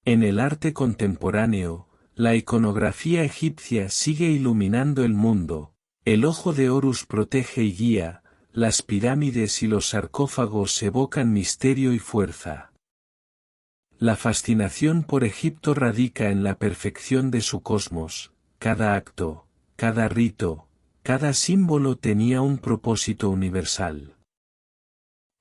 En el arte contemporáneo, la iconografía egipcia sigue iluminando el mundo, el ojo de Horus protege y guía, las pirámides y los sarcófagos evocan misterio y fuerza. La fascinación por Egipto radica en la perfección de su cosmos. Cada acto, cada rito, cada símbolo tenía un propósito universal.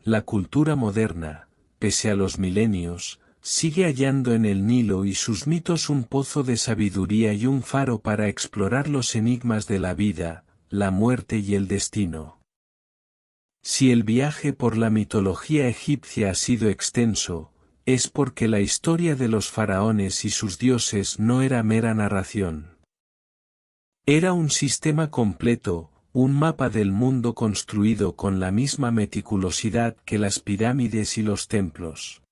La cultura moderna, pese a los milenios, sigue hallando en el Nilo y sus mitos un pozo de sabiduría y un faro para explorar los enigmas de la vida, la muerte y el destino. Si el viaje por la mitología egipcia ha sido extenso, es porque la historia de los faraones y sus dioses no era mera narración. Era un sistema completo, un mapa del mundo construido con la misma meticulosidad que las pirámides y los templos.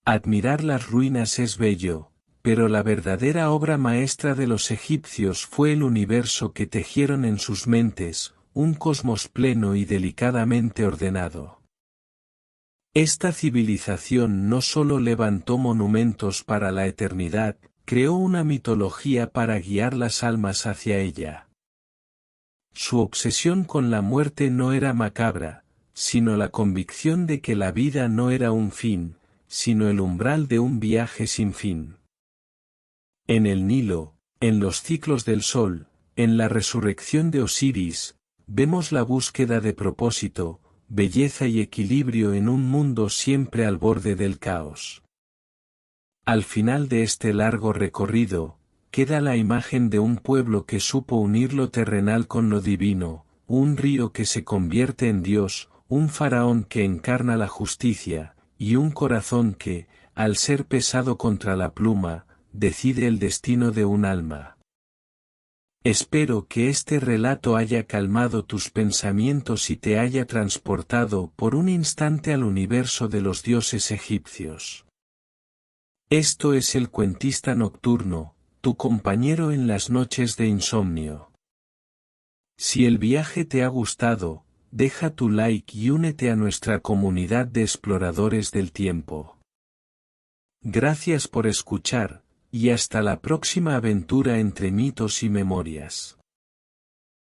Admirar las ruinas es bello, pero la verdadera obra maestra de los egipcios fue el universo que tejieron en sus mentes, un cosmos pleno y delicadamente ordenado. Esta civilización no solo levantó monumentos para la eternidad, creó una mitología para guiar las almas hacia ella. Su obsesión con la muerte no era macabra, sino la convicción de que la vida no era un fin, sino el umbral de un viaje sin fin. En el Nilo, en los ciclos del sol, en la resurrección de Osiris, vemos la búsqueda de propósito, belleza y equilibrio en un mundo siempre al borde del caos. Al final de este largo recorrido, queda la imagen de un pueblo que supo unir lo terrenal con lo divino, un río que se convierte en Dios, un faraón que encarna la justicia, y un corazón que, al ser pesado contra la pluma, decide el destino de un alma. Espero que este relato haya calmado tus pensamientos y te haya transportado por un instante al universo de los dioses egipcios. Esto es El Cuentista Nocturno, tu compañero en las noches de insomnio. Si el viaje te ha gustado, deja tu like y únete a nuestra comunidad de exploradores del tiempo. Gracias por escuchar, y hasta la próxima aventura entre mitos y memorias.